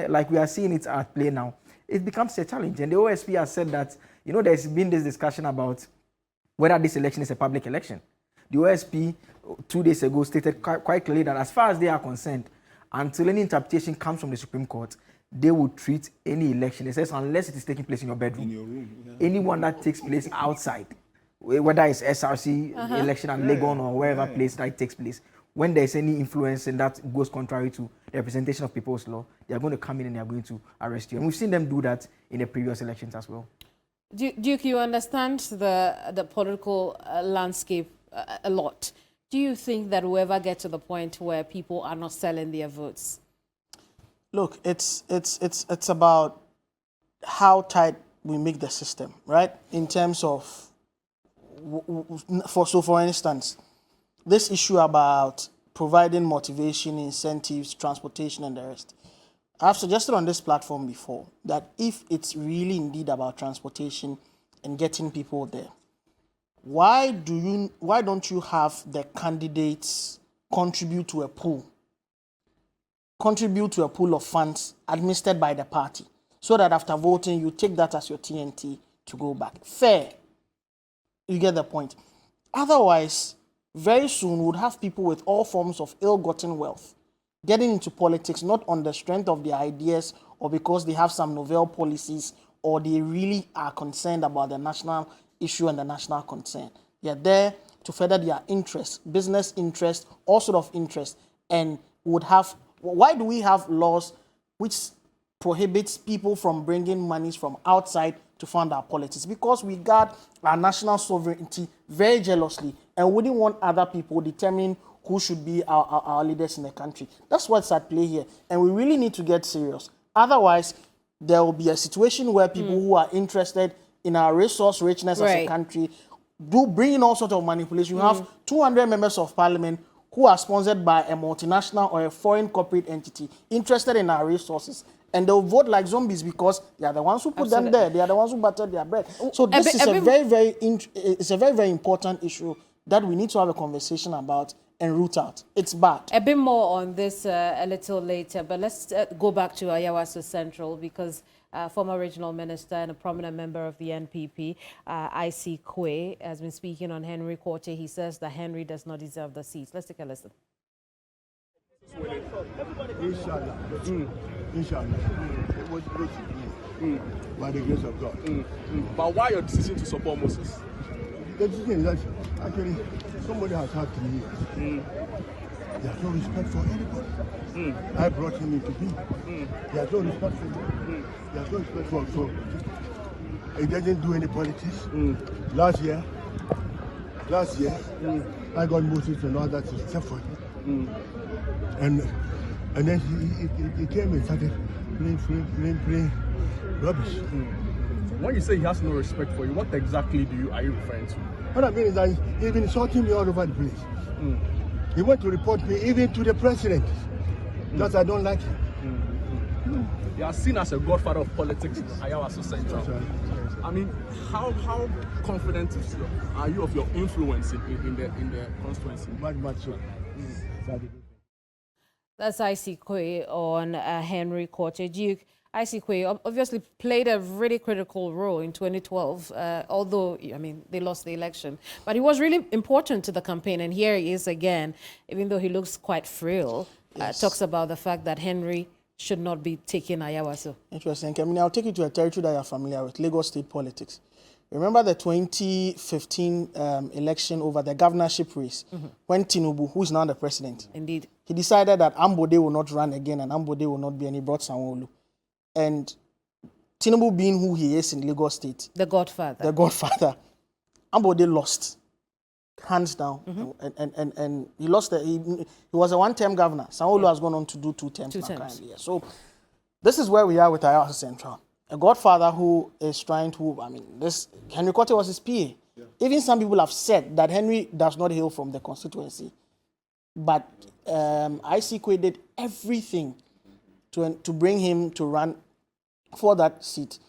like we are seeing it at play now, it becomes a challenge. And the OSP has said that, there's been this discussion about whether this election is a public election. The OSP 2 days ago stated quite clearly that as far as they are concerned, until any interpretation comes from the Supreme Court, they will treat any election, it says, unless it is taking place in your bedroom. In your room. Anyone that takes place outside, whether it's SRC election at Legon or wherever place that it takes place, when there's any influence and that goes contrary to the representation of people's law, they are going to come in and they are going to arrest you. And we've seen them do that in the previous elections as well. Duke, you understand the political landscape a lot. Do you think that we'll ever get to the point where people are not selling their votes? Look, it's about how tight we make the system, right? In terms of, for instance, this issue about providing motivation, incentives, transportation, and the rest. I've suggested on this platform before that if it's really indeed about transportation and getting people there, why don't you have the candidates contribute to a pool of funds administered by the party, so that after voting you take that as your TNT to go back? Fair. You get the point. Otherwise, very soon we'll have people with all forms of ill-gotten wealth getting into politics, not on the strength of their ideas or because they have some novel policies or they really are concerned about the national issue and the national concern. They're there to further their interests, business interests, all sort of interests, and would have... Why do we have laws which prohibits people from bringing monies from outside to fund our politics? Because we guard our national sovereignty very jealously and wouldn't want other people determining who should be our leaders in the country. That's what's at play here. And we really need to get serious. Otherwise, there will be a situation where people who are interested in our resource richness as a country do bring in all sorts of manipulation. You have 200 members of parliament who are sponsored by a multinational or a foreign corporate entity interested in our resources. And they'll vote like zombies because they are the ones who put them there. They are the ones who buttered their bread. So this is a very, very important issue that we need to have a conversation about and root out. It's bad. A bit more on this a little later, but let's go back to Ayawaso Central, because former regional minister and a prominent member of the NPP, IC Kwe, has been speaking on Henry Quarter. He says that Henry does not deserve the seats. Let's take a listen. Inshallah. Inshallah. It was by the grace of God. But why your decision to support Moses? The decision is that actually somebody has had 3 years. He has no respect for anybody. I brought him into being. He has no respect for me. He has no respect for he doesn't do any politics. Last year, I got Moses and all that except for him. And then he came and started playing rubbish. When you say he has no respect for you, what exactly are you referring to? What I mean is that he's been insulting me all over the place. He went to report me even to the president because I don't like him. You are seen as a godfather of politics in Ayawaso Central. I mean, how confident are you of your influence in the constituency? Much so. That's IC Kwe on Henry Quarter. Duke, IC Kwe obviously played a really critical role in 2012, although, I mean, they lost the election. But he was really important to the campaign, and here he is again, even though he looks quite frail, talks about the fact that Henry should not be taking Ayawaso. Interesting. I mean, I'll take you to a territory that you're familiar with, Lagos state politics. Remember the 2015 election over the governorship race, when Tinubu, who is now the president, indeed, he decided that Ambode will not run again and Ambode will not be any brought Sanwo-Olu. And Tinubu being who he is in Lagos state, the godfather, Ambode lost, hands down, and he lost. He was a one-term governor. Sanwo-Olu has gone on to do 2 terms now currently. So this is where we are with Ayawaso Central. A godfather who is trying to, I mean, this Henry Quarter was his PA. Yeah. Even some people have said that Henry does not hail from the constituency. But IC Kwe did everything to bring him to run for that seat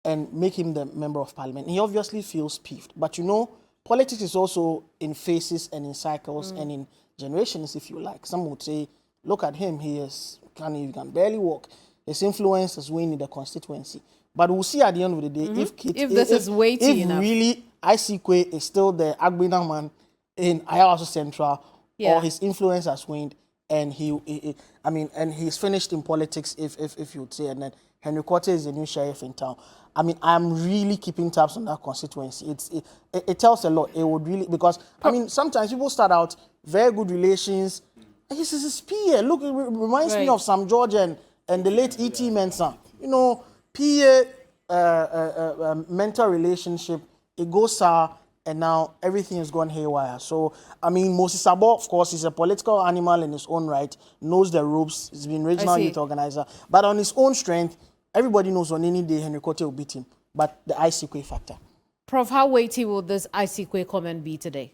and make him the member of parliament. He obviously feels peeved. But you know, politics is also in phases and in cycles and in generations, if you like. Some would say, look at him, he can barely walk. His influence is winning the constituency. But we'll see at the end of the day if this is weighty enough. If really IC Kwe is still the Agbina man in Ayawaso Central, or his influence has waned, and he's finished in politics, if you would say, and then Henry Quarter is the new sheriff in town. I mean, I'm really keeping tabs on that constituency. It tells a lot. It would really, because, I mean, sometimes people start out very good relations. This is his PA. Look, it reminds me of Sam George and the late E.T. Mensah. You know, PA mentor relationship, it goes sour, and now everything has gone haywire. So, I mean, Moses Sabo, of course, is a political animal in his own right, knows the ropes, he's been regional youth organizer, but on his own strength, everybody knows on any day Henry Quarter will beat him, but the ICQ factor. Prof, how weighty will this ICQ comment be today?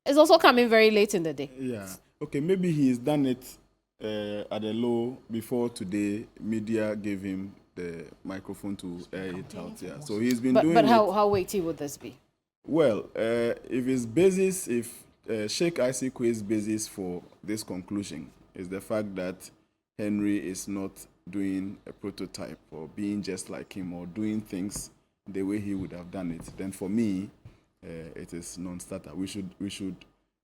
It's also coming very late in the day. Yeah. Okay, maybe he's done it at a low before today. Media gave him the microphone to air it out. Yeah. So he's been doing it. But how weighty would this be? Well, if his basis, if Sheikh ICQ's basis for this conclusion is the fact that Henry is not doing a prototype or being just like him or doing things the way he would have done it, then for me, it is non-starter. We should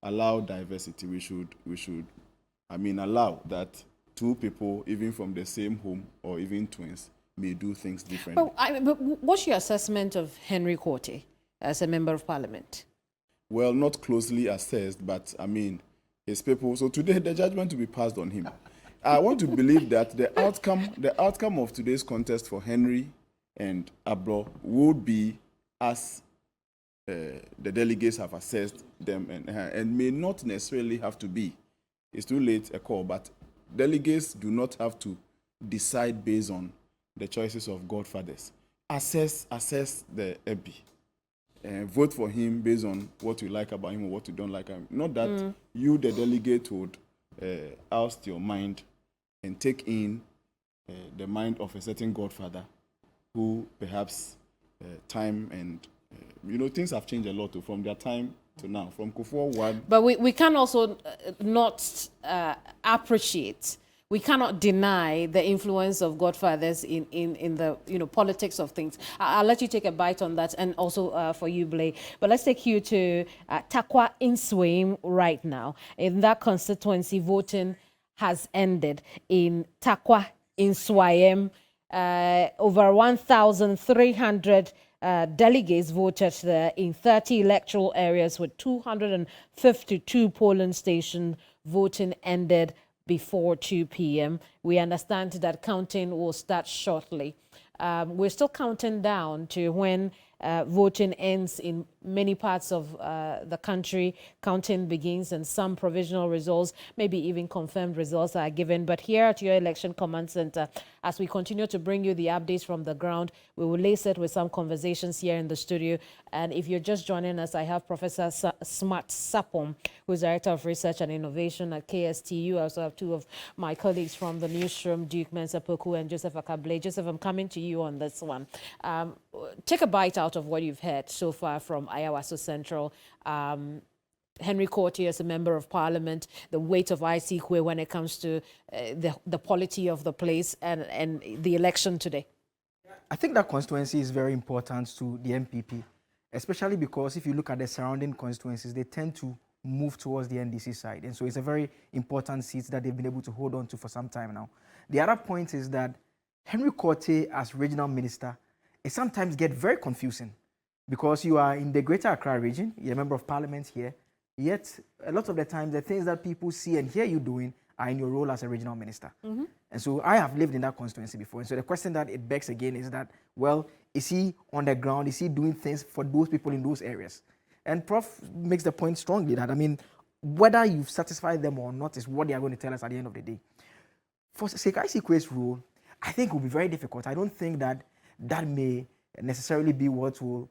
allow diversity. We should, I mean, allow that two people, even from the same home or even twins, may do things differently. But what's your assessment of Henry Quarter as a member of parliament? Well, not closely assessed, but I mean, his people. So today, the judgment will be passed on him. I want to believe that the outcome of today's contest for Henry and Abro would be as the delegates have assessed them, and may not necessarily have to be. It's too late a call, but delegates do not have to decide based on the choices of godfathers. Assess the MP. Vote for him based on what you like about him or what you don't like about him. Not that you, the delegate, would oust your mind and take in the mind of a certain godfather who perhaps time and, things have changed a lot from their time to now, from Kufuor 1. But we can also not appreciate, we cannot deny the influence of godfathers in the politics of things. I'll let you take a bite on that, and also for you, Blay. But let's take you to Takwa Inswaim right now. In that constituency, voting has ended in Takwa Inswaim. Over 1,300 delegates voted there in 30 electoral areas with 252 polling stations. Voting ended before 2 p.m. We understand that counting will start shortly. We're still counting down to when voting ends in many parts of the country. Counting begins and some provisional results, maybe even confirmed results are given. But here at your Election Command Center, as we continue to bring you the updates from the ground, we will lace it with some conversations here in the studio. And if you're just joining us, I have Professor Smart Sapom, who's Director of Research and Innovation at KSTU. I also have two of my colleagues from the newsroom, Duke Mensah-Poku and Joseph Akable. Joseph, I'm coming to you on this one. Take a bite out of what you've heard so far from Ayawaso Central. Henry Quarter as a member of parliament, the weight of ICQ when it comes to the polity of the place and the election today. I think that constituency is very important to the NPP, especially because if you look at the surrounding constituencies, they tend to move towards the NDC side. And so it's a very important seat that they've been able to hold on to for some time now. The other point is that Henry Quarter as regional minister, it sometimes gets very confusing because you are in the Greater Accra region, you're a member of parliament here, yet a lot of the time the things that people see and hear you doing are in your role as a regional minister. Mm-hmm. And so I have lived in that constituency before. And so the question that it begs again is that, well, is he on the ground? Is he doing things for those people in those areas? And Prof makes the point strongly that, I mean, whether you've satisfied them or not is what they are going to tell us at the end of the day. For Sekai Sikwe's role, I think it will be very difficult. I don't think that that may necessarily be what will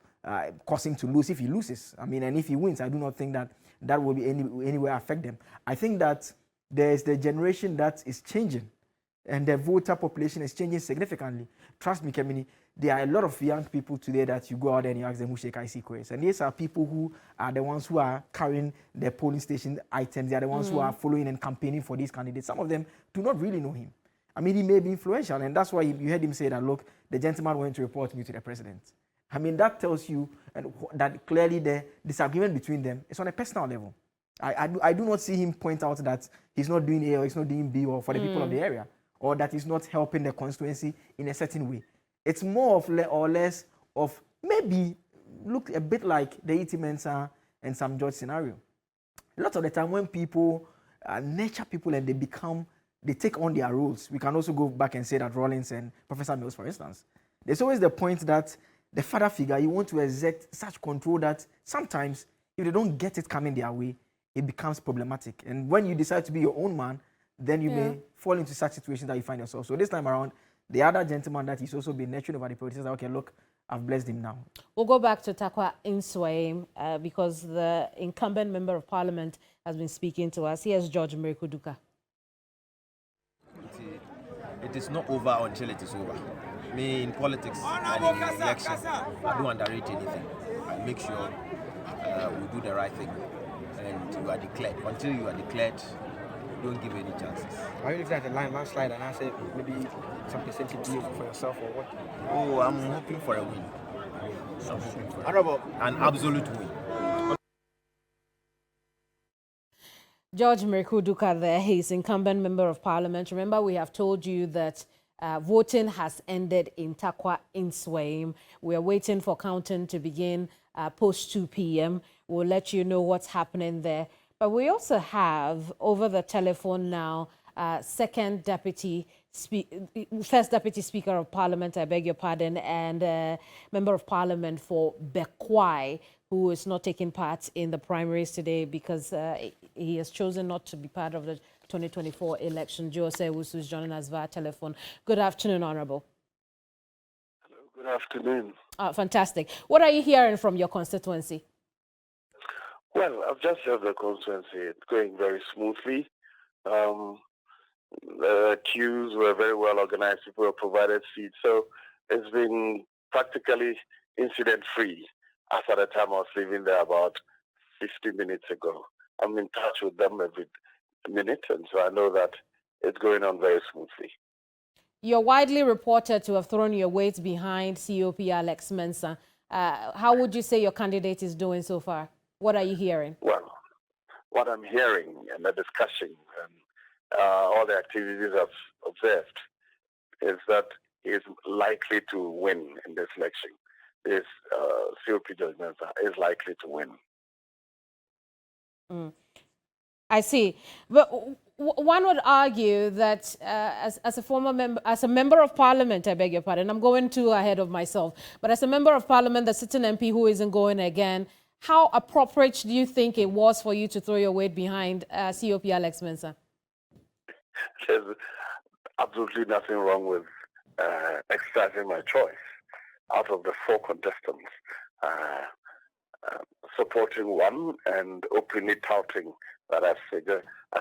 cause him to lose if he loses. I mean, and if he wins, I do not think that that will be anywhere affect them. I think that there's the generation that is changing and the voter population is changing significantly. Trust me, Kemini, there are a lot of young people today that you go out there and you ask them who Sekai Sikwe is. And these are people who are the ones who are carrying the polling station items. They are the ones who are following and campaigning for these candidates. Some of them do not really know him. I mean, he may be influential, and that's why you heard him say that, look, the gentleman went to report me to the president. I mean, that tells you that clearly the disagreement between them is on a personal level. I do not see him point out that he's not doing A or he's not doing B or for the people of the area. or that is not helping the constituency in a certain way. It's more of or less of maybe look a bit like the E.T. Mensah and Sam George scenario. A lot of the time when people nurture people and they take on their roles. We can also go back and say that Rawlings and Professor Mills, for instance. There's always the point that the father figure, you want to exert such control that sometimes if they don't get it coming their way, it becomes problematic. And when you decide to be your own man, then you may fall into such situations that you find yourself. So this time around, the other gentleman that he's also been nurturing over the politics, okay, look, I've blessed him now. We'll go back to Takwa Inswaim because the incumbent member of parliament has been speaking to us. Here's George Mrekuduka. It is not over until it is over. Me, in politics and in election, I don't underrate anything. I make sure we do the right thing and you are declared. Until you are declared, don't give any chances. Are you looking at the landslide and I say maybe some percentage deal for yourself or what? Oh, I'm hoping for a win. I'm hoping for an absolute win. George Mrekuduka there, he's incumbent member of parliament. Remember, we have told you that voting has ended in Takwa Inswaim. We are waiting for counting to begin post 2 p.m. We'll let you know what's happening there. But we also have over the telephone now, First Deputy Speaker of Parliament, I beg your pardon, and Member of Parliament for Bekwai, who is not taking part in the primaries today because he has chosen not to be part of the 2024 election. Jose Wusu is joining us via telephone. Good afternoon, Honourable. Hello, good afternoon. Fantastic. What are you hearing from your constituency? Well, I've just heard the constituency. It's going very smoothly. The queues were very well organized. People were provided seats. So it's been practically incident-free. As at the time I was leaving there about 50 minutes ago. I'm in touch with them every minute, and so I know that it's going on very smoothly. You're widely reported to have thrown your weight behind COP Alex Mensah. How would you say your candidate is doing so far? What are you hearing? Well, what I'm hearing and the discussion and all the activities I've observed is that he is likely to win in this election. This COP Mensah is likely to win. I see. But one would argue that as a member of parliament, I beg your pardon, I'm going too ahead of myself, but as a member of parliament, the sitting MP who isn't going again, how appropriate do you think it was for you to throw your weight behind COP Alex Mensah? There's absolutely nothing wrong with exercising my choice. Out of the 4 contestants, supporting one and openly touting that I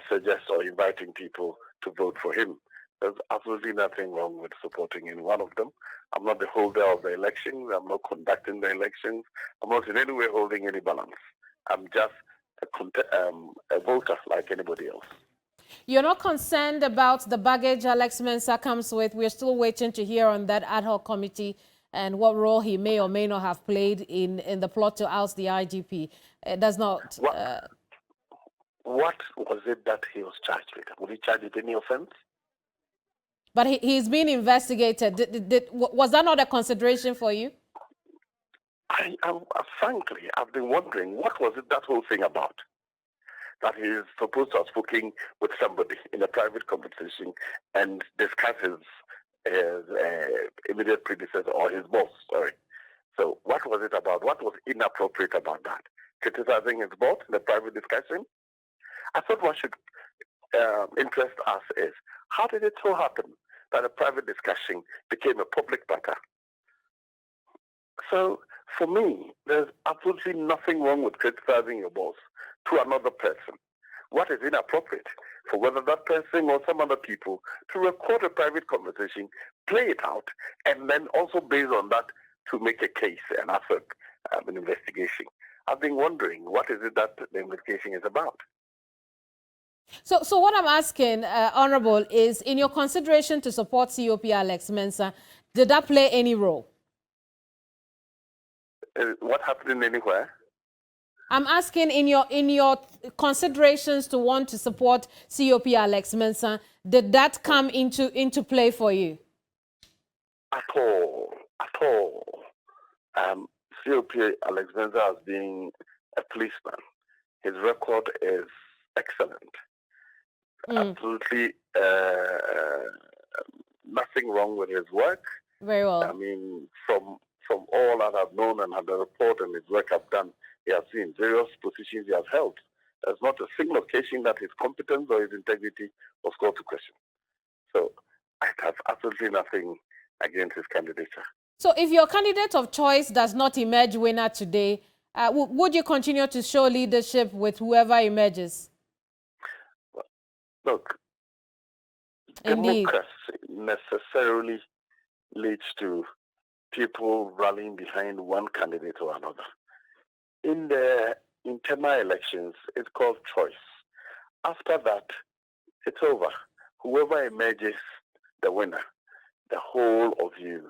suggest or inviting people to vote for him. There's absolutely nothing wrong with supporting any one of them. I'm not the holder of the elections. I'm not conducting the elections. I'm not in any way holding any balance. I'm just a voter like anybody else. You're not concerned about the baggage Alex Mensah comes with. We're still waiting to hear on that ad hoc committee and what role he may or may not have played in the plot to oust the IGP. It does not... What was it that he was charged with? Was he charged with any offense? But he's being investigated. Was that not a consideration for you? Frankly, I've been wondering, what was it, that whole thing about? That he is supposed to have spoken with somebody in a private conversation and discuss his immediate predecessor or his boss, sorry. So what was it about? What was inappropriate about that? Criticizing his boss in a private discussion? I thought what should interest us is, how did it so happen that a private discussion became a public matter? So for me, there's absolutely nothing wrong with criticizing your boss to another person. What is inappropriate for whether that person or some other people to record a private conversation, play it out, and then also based on that to make a case and ask an investigation. I've been wondering, what is it that the investigation is about? So what I'm asking, Honourable, is in your consideration to support COP Alex Mensah, did that play any role? What happened anywhere? I'm asking in your considerations to want to support COP Alex Mensah, did that come into play for you? At all. COP Alex Mensah has been a policeman. His record is excellent. Absolutely nothing wrong with his work. Very well. I mean, from all that I've known and had the report and his work I've done, he has seen various positions he has held. There's not a single occasion that his competence or his integrity was called to question. So I have absolutely nothing against his candidature. So if your candidate of choice does not emerge winner today, would you continue to show leadership with whoever emerges? Look, democracy necessarily leads to people rallying behind one candidate or another. In the internal elections, it's called choice. After that, it's over. Whoever emerges the winner, the whole of you,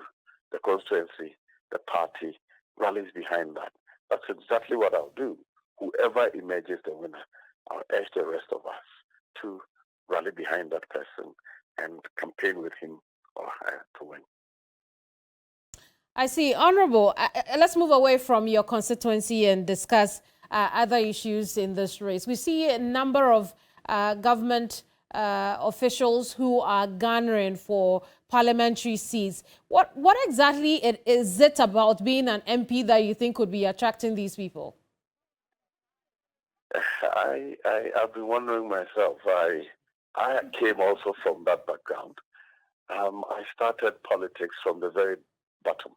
the constituency, the party, rallies behind that. That's exactly what I'll do. Whoever emerges the winner, I'll urge the rest of us to rally behind that person and campaign with him or her to win. I see. Honorable, let's move away from your constituency and discuss other issues in this race. We see a number of government officials who are garnering for parliamentary seats. What exactly is it about being an MP that you think would be attracting these people? I've been wondering myself. I came also from that background. I started politics from the very bottom.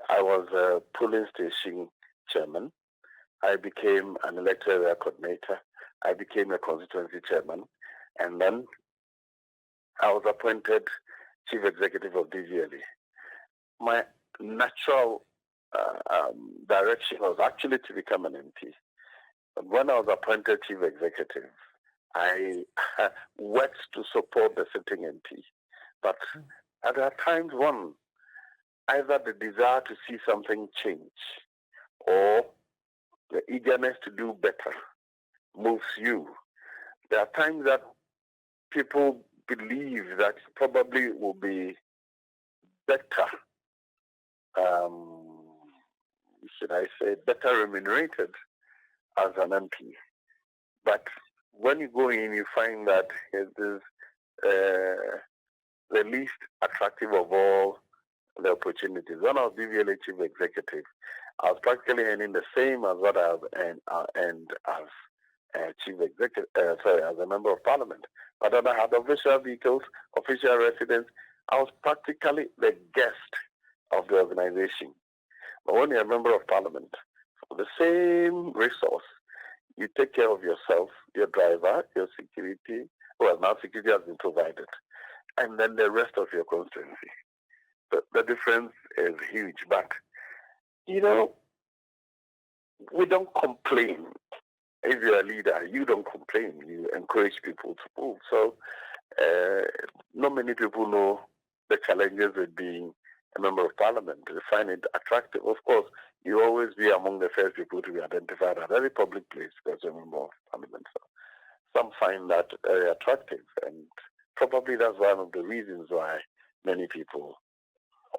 I was a polling station chairman. I became an electoral area coordinator. I became a constituency chairman. And then I was appointed chief executive of DVLA. My natural direction was actually to become an MP. But when I was appointed chief executive, I worked to support the sitting MP. But at times, either the desire to see something change or the eagerness to do better moves you. There are times that people believe that probably will be better, should I say, better remunerated as an MP. But when you go in, you find that it is the least attractive of all the opportunities. When I was DVLA chief executive, I was practically earning the same as what I earned as chief executive, as a member of parliament. But then I had official vehicles, official residence. I was practically the guest of the organization. But when you're a member of parliament, for the same resource, you take care of yourself, your driver, your security. Well, now security has been provided. And then the rest of your constituency. The difference is huge. But, you know, we don't complain. If you're a leader, you don't complain. You encourage people to move. So, not many people know the challenges with being a member of parliament. They find it attractive. Of course, you always be among the first people to be identified at every public place because you're a member of parliament. So some find that very attractive, and probably that's one of the reasons why many people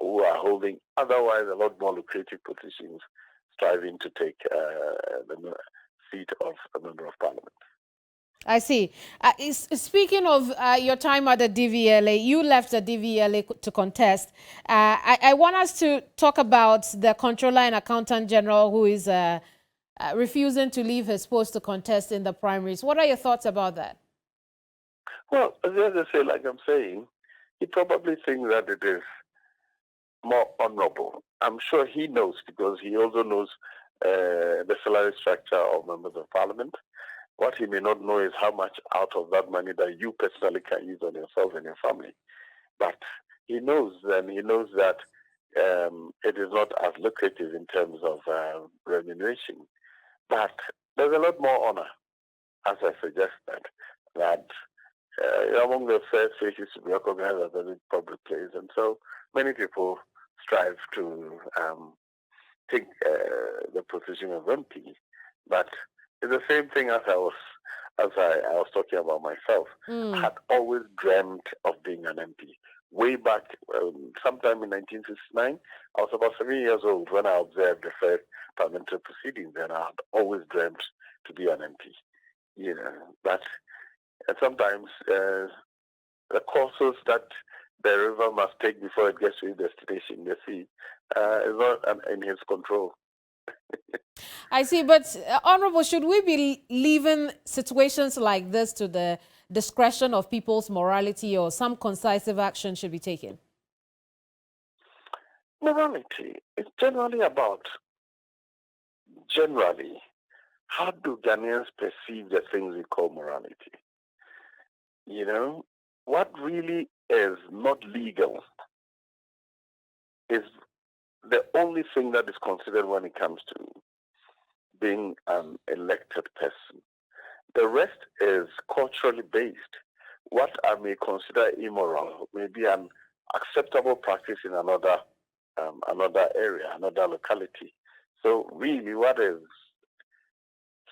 who are holding otherwise a lot more lucrative positions striving to take the seat of a member of parliament. I see. Speaking of your time at the DVLA, you left the DVLA to contest. I want us to talk about the Comptroller and Accountant General who is refusing to leave his post to contest in the primaries. What are your thoughts about that? Well, as I say, like I'm saying, he probably thinks that it is more honorable. I'm sure he knows, because he also knows the salary structure of members of parliament. What he may not know is how much out of that money that you personally can use on yourself and your family. But he knows, and he knows that it is not as lucrative in terms of remuneration. But there's a lot more honor, as I suggested, that among the first faces to be recognized as a public place. And so many people strive to take the position of MP. But it's the same thing as I was talking about myself. I had always dreamt of being an MP. Way back, sometime in 1969, I was about 7 years old when I observed the first parliamentary proceedings, and I had always dreamt to be an MP. You know, but sometimes the courses that the river must take before it gets to its destination, the sea, is not in his control. I see, but Honorable, should we be leaving situations like this to the discretion of people's morality, or some concisive action should be taken? Morality is generally about, how do Ghanaians perceive the things we call morality? You know, what really is not legal is the only thing that is considered when it comes to being an elected person. The rest is culturally based. What I may consider immoral may be an acceptable practice in another area, another locality. So really what is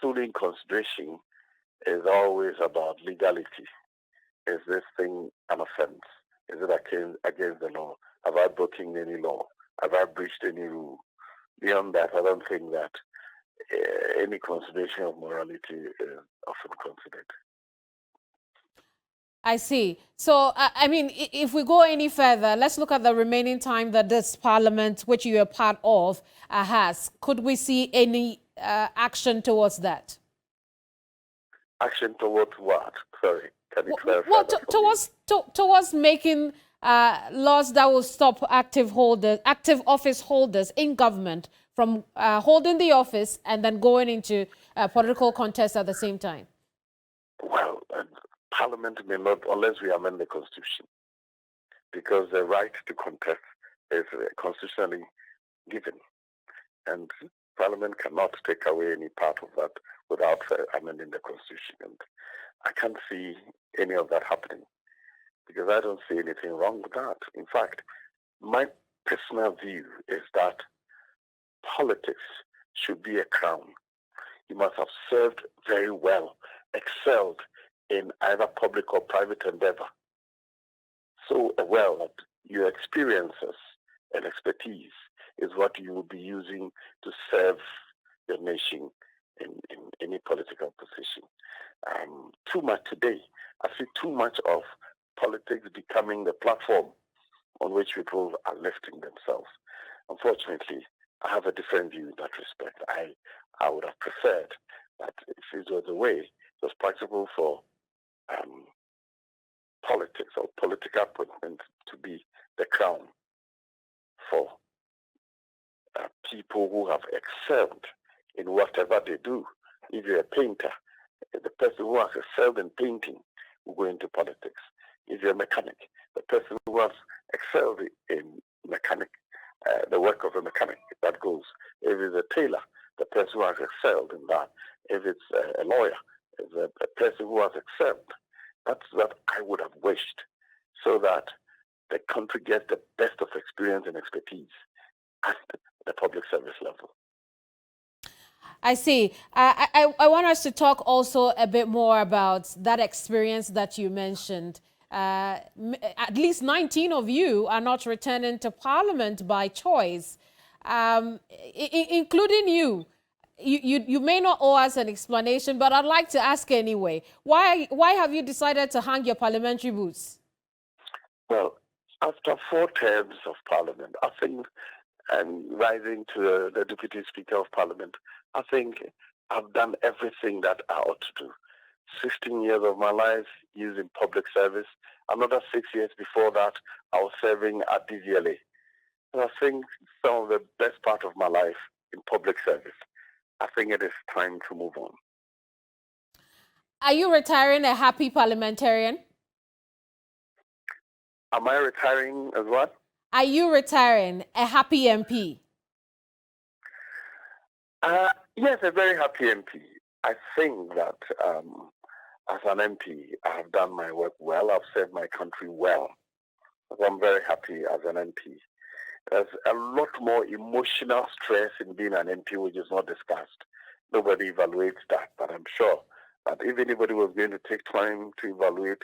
truly in consideration is always about legality. Is this thing an offense? Is it against the law? Have I broken any law? Have I breached any rule? Beyond that, I don't think that any consideration of morality is often considered. I see. So, I mean, if we go any further, let's look at the remaining time that this parliament, which you are part of, has. Could we see any action towards that? Action towards what? Sorry, can you clarify that? Towards making laws that will stop active office holders in government from holding the office and then going into political contests at the same time. Well, Parliament may not, unless we amend the Constitution, because the right to contest is constitutionally given, and Parliament cannot take away any part of that without amending the Constitution. And I can't see any of that happening, because I don't see anything wrong with that. In fact, my personal view is that politics should be a crown. You must have served very well, excelled in either public or private endeavor, so well that your experiences and expertise is what you will be using to serve your nation in any political position. Too much today, I see too much of politics becoming the platform on which people are lifting themselves. Unfortunately, I have a different view in that respect. I would have preferred that if it was a way, it was possible for politics or political appointment to be the crown for people who have excelled in whatever they do. If you're a painter, the person who has excelled in painting will go into politics. If you're a mechanic, the person who has excelled in the work of a mechanic, that goes. If it's a tailor, the person who has excelled in that. If it's a lawyer, it's a person who has excelled. That's what I would have wished, so that the country gets the best of experience and expertise at the public service level. I see. I want us to talk also a bit more about that experience that you mentioned. At least 19 of you are not returning to Parliament by choice, including you. You may not owe us an explanation, but I'd like to ask anyway. Why have you decided to hang your parliamentary boots? Well, after 4 terms of Parliament, I think, and rising to the Deputy Speaker of Parliament, I think I've done everything that I ought to do. 16 years of my life used in public service. Another 6 years before that, I was serving at DVLA. And I think some of the best part of my life in public service. I think it is time to move on. Are you retiring a happy parliamentarian? Am I retiring as what? Are you retiring a happy MP? Yes, a very happy MP. I think that as an MP, I have done my work well. I've served my country well. I'm very happy as an MP. There's a lot more emotional stress in being an MP, which is not discussed. Nobody evaluates that, but I'm sure that if anybody was going to take time to evaluate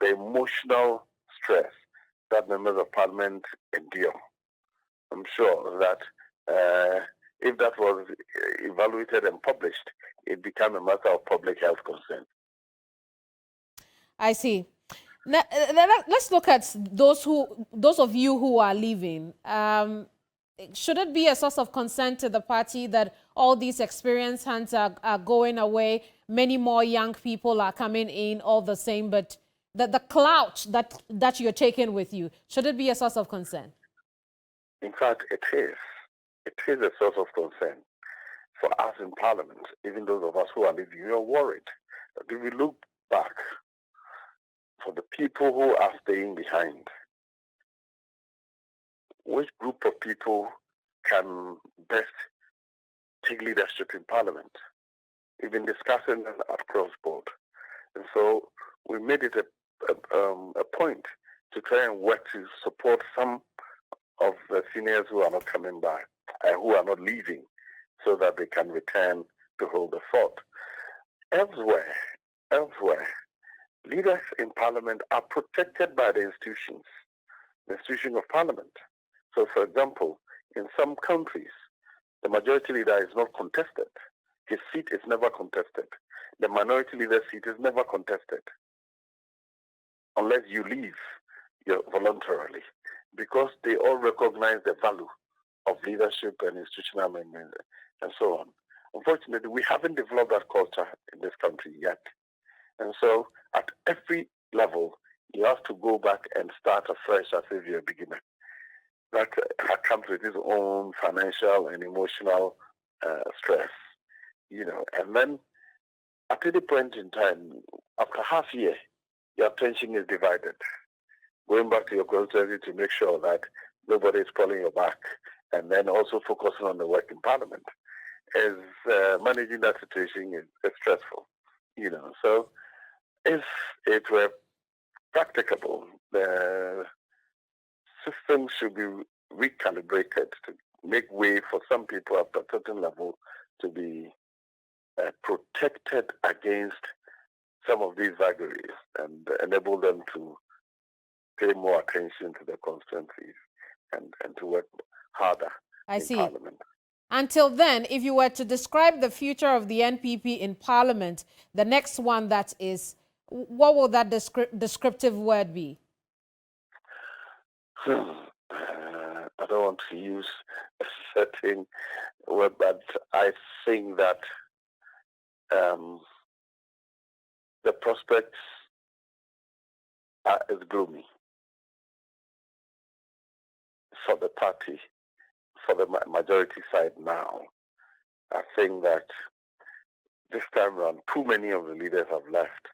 the emotional stress that members of parliament endure, I'm sure that if that was evaluated and published, it became a matter of public health concern. I see. Now, let's look at those of you who are leaving. Should it be a source of concern to the party that all these experienced hands are going away? Many more young people are coming in, all the same, but the clout that you're taking with you, should it be a source of concern? In fact, it is. It is a source of concern for us in Parliament, even those of us who are leaving. We are worried that if we look back for the people who are staying behind, which group of people can best take leadership in Parliament? We've been discussing that across board. And so we made it a point to try and work to support some of the seniors who are not coming back, who are not leaving, so that they can return to hold the fort. Elsewhere, leaders in Parliament are protected by the institution of Parliament. So, for example, in some countries, the majority leader is not contested. His seat is never contested. The minority leader's seat is never contested, unless you leave voluntarily, because they all recognize the value of leadership and institutional amendment and so on. Unfortunately, we haven't developed that culture in this country yet. And so at every level, you have to go back and start afresh as if you're a beginner. That comes with its own financial and emotional stress, and then at any point in time, after half a year, your attention is divided. Going back to your constituency to make sure that nobody is pulling your back, and then also focusing on the work in Parliament, is managing that situation is stressful, So if it were practicable, the system should be recalibrated to make way for some people at a certain level to be protected against some of these vagaries and enable them to pay more attention to their constituencies and to work harder in Parliament. Until then, if you were to describe the future of the NPP in Parliament, the next one that is, what will that descriptive word be? I don't want to use a certain word, but I think that the prospects is gloomy for the party, for the majority side now. I think that this time around, too many of the leaders have left.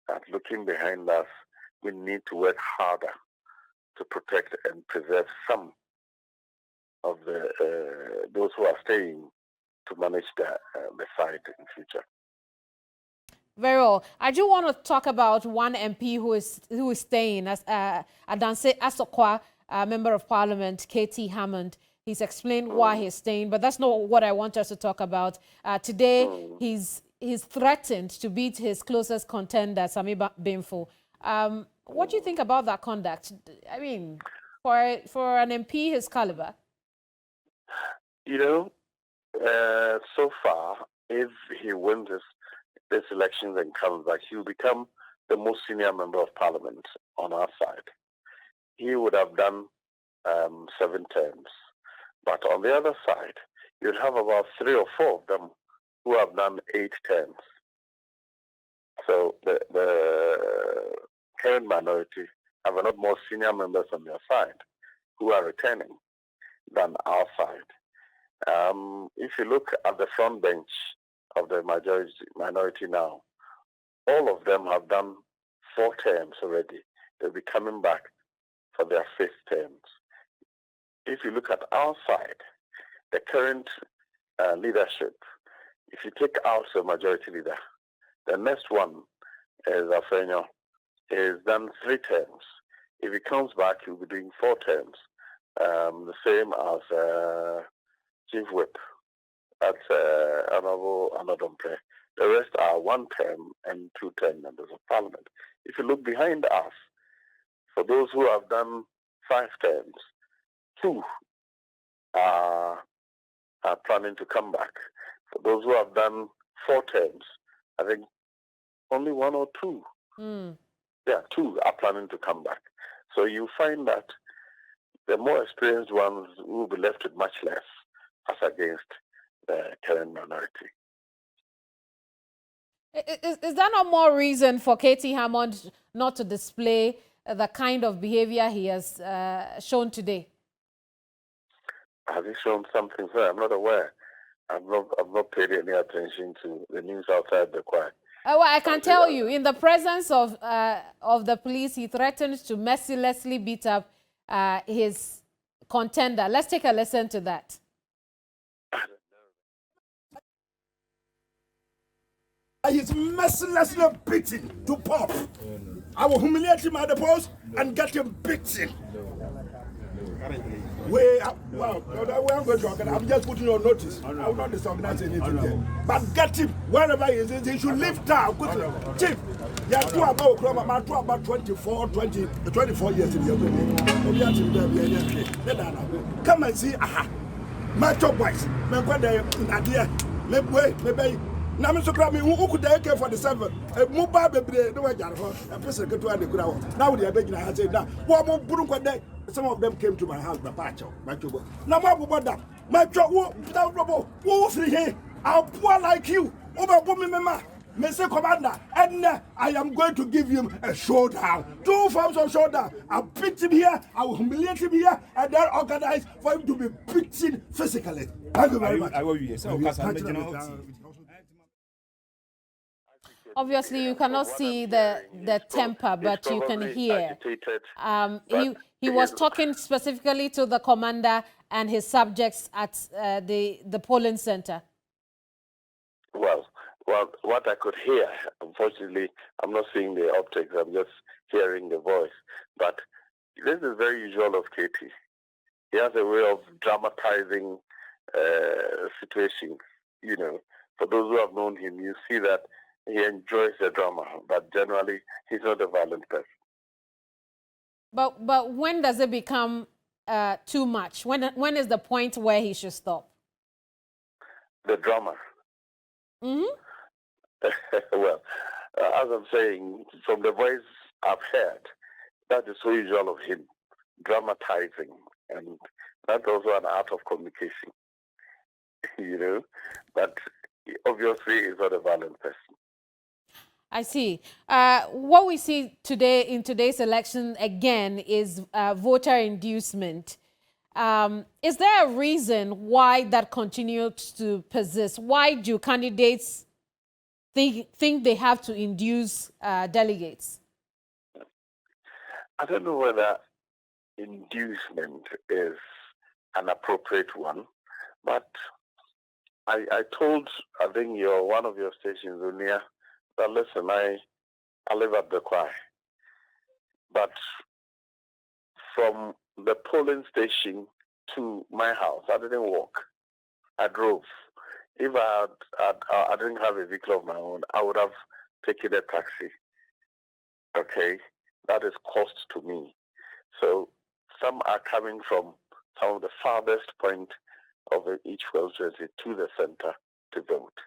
And looking behind us, we need to work harder to protect and preserve some of those who are staying to manage the side in future. Very well. I do want to talk about one MP who is staying, as Adanse Asokwa, Member of Parliament, KT Hammond. He's explained why he's staying, but that's not what I want us to talk about. Today, he's threatened to beat his closest contender, Sami Bimfo. What do you think about that conduct? I mean, for an MP his caliber? So far, if he wins this elections and comes back, he will become the most senior member of Parliament on our side. He would have done 7 terms. But on the other side, you'd have about 3 or 4 of them who have done 8 terms. So the current minority have a lot more senior members on their side who are returning than our side. If you look at the front bench of the minority now, all of them have done 4 terms already. They'll be coming back for their 5th terms. If you look at our side, the current leadership, if you take out the majority leader, the next one is Afenyo. He's done 3 terms. If he comes back, he'll be doing 4 terms. The same as Chief Whip, That's Honorable Anadompe. The rest are 1 term and 2-term members of parliament. If you look behind us, for those who have done 5 terms, 2 are planning to come back. For those who have done 4 terms, I think only 1 or 2. Yeah, 2 are planning to come back. So you find that the more experienced ones will be left with much less as against the current minority. Is that not more reason for KT Hammond not to display the kind of behavior he has shown today? Has he shown something, sir? I'm not aware. I've not paid any attention to the news outside the choir. Well, I can tell you, in the presence of the police, he threatened to mercilessly beat up his contender. Let's take a listen to that. He's mercilessly beaten to pop. I will humiliate him at the post and get him beaten. Well, I'm going to I'm just putting you on notice. I will not disorganize anything here. But get him wherever he is. He should leave town. Chief, you are too about 24 years in the come and see. My top boys. Maybe. Now, Mr. Crabby, who could take AK-47? A mobile baby, no one, a person get to the ground. Now, they are begging. I said, now, what more Burunga? Some of them came to my house, my trouble. Now, what about that? My trouble, without trouble, who free here? I'll poor like you. Over woman, Mr. Commander, and I am going to give him a showdown. 2 forms of showdown. I'll beat him here, I will humiliate him here, and then organize for him to be beaten physically. Thank you very much. Obviously, you cannot see the temper, but you can hear. He was talking specifically to the commander and his subjects at the polling center. Well, what I could hear, unfortunately, I'm not seeing the optics, I'm just hearing the voice. But this is very usual of KT. He has a way of dramatizing situations. You know, for those who have known him, you see that he enjoys the drama, but generally, he's not a violent person. But when does it become too much? When is the point where he should stop? The drama. Well, as I'm saying, from the voice I've heard, that is so usual of him, dramatizing, and that's also an art of communication, you know, but obviously he's not a violent person. I see. What we see today in today's election again is voter inducement. Is there a reason why that continues to persist? Why do candidates think they have to induce delegates? I don't know whether inducement is an appropriate one, but I told, I think one of your stations, Unia, that listen, I live at the choir, but from the polling station to my house, I didn't walk. I drove. If I didn't have a vehicle of my own, I would have taken a taxi. Okay, that is cost to me. So some are coming from some of the farthest point of each constituency to the center to vote.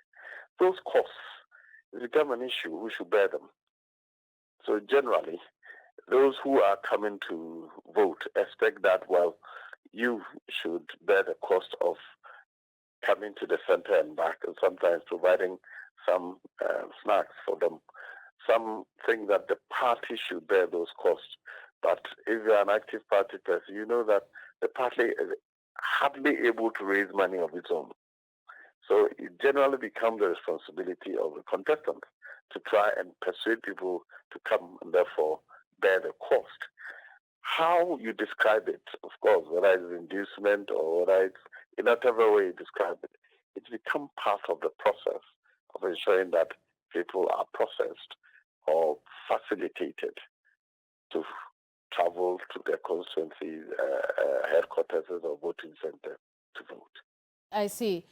Those costs become an issue. We should bear them. So generally, those who are coming to vote expect that, well, you should bear the cost of coming to the center and back, and sometimes providing some snacks for them. Some think that the party should bear those costs. But if you're an active party person, you know that the party is hardly able to raise money of its own. So it generally becomes the responsibility of the contestant to try and persuade people to come and therefore bear the cost. How you describe it, of course, whether it's inducement or whether it's in whatever way you describe it, it's become part of the process of ensuring that people are processed or facilitated to travel to their constituency headquarters or voting center to vote. I see.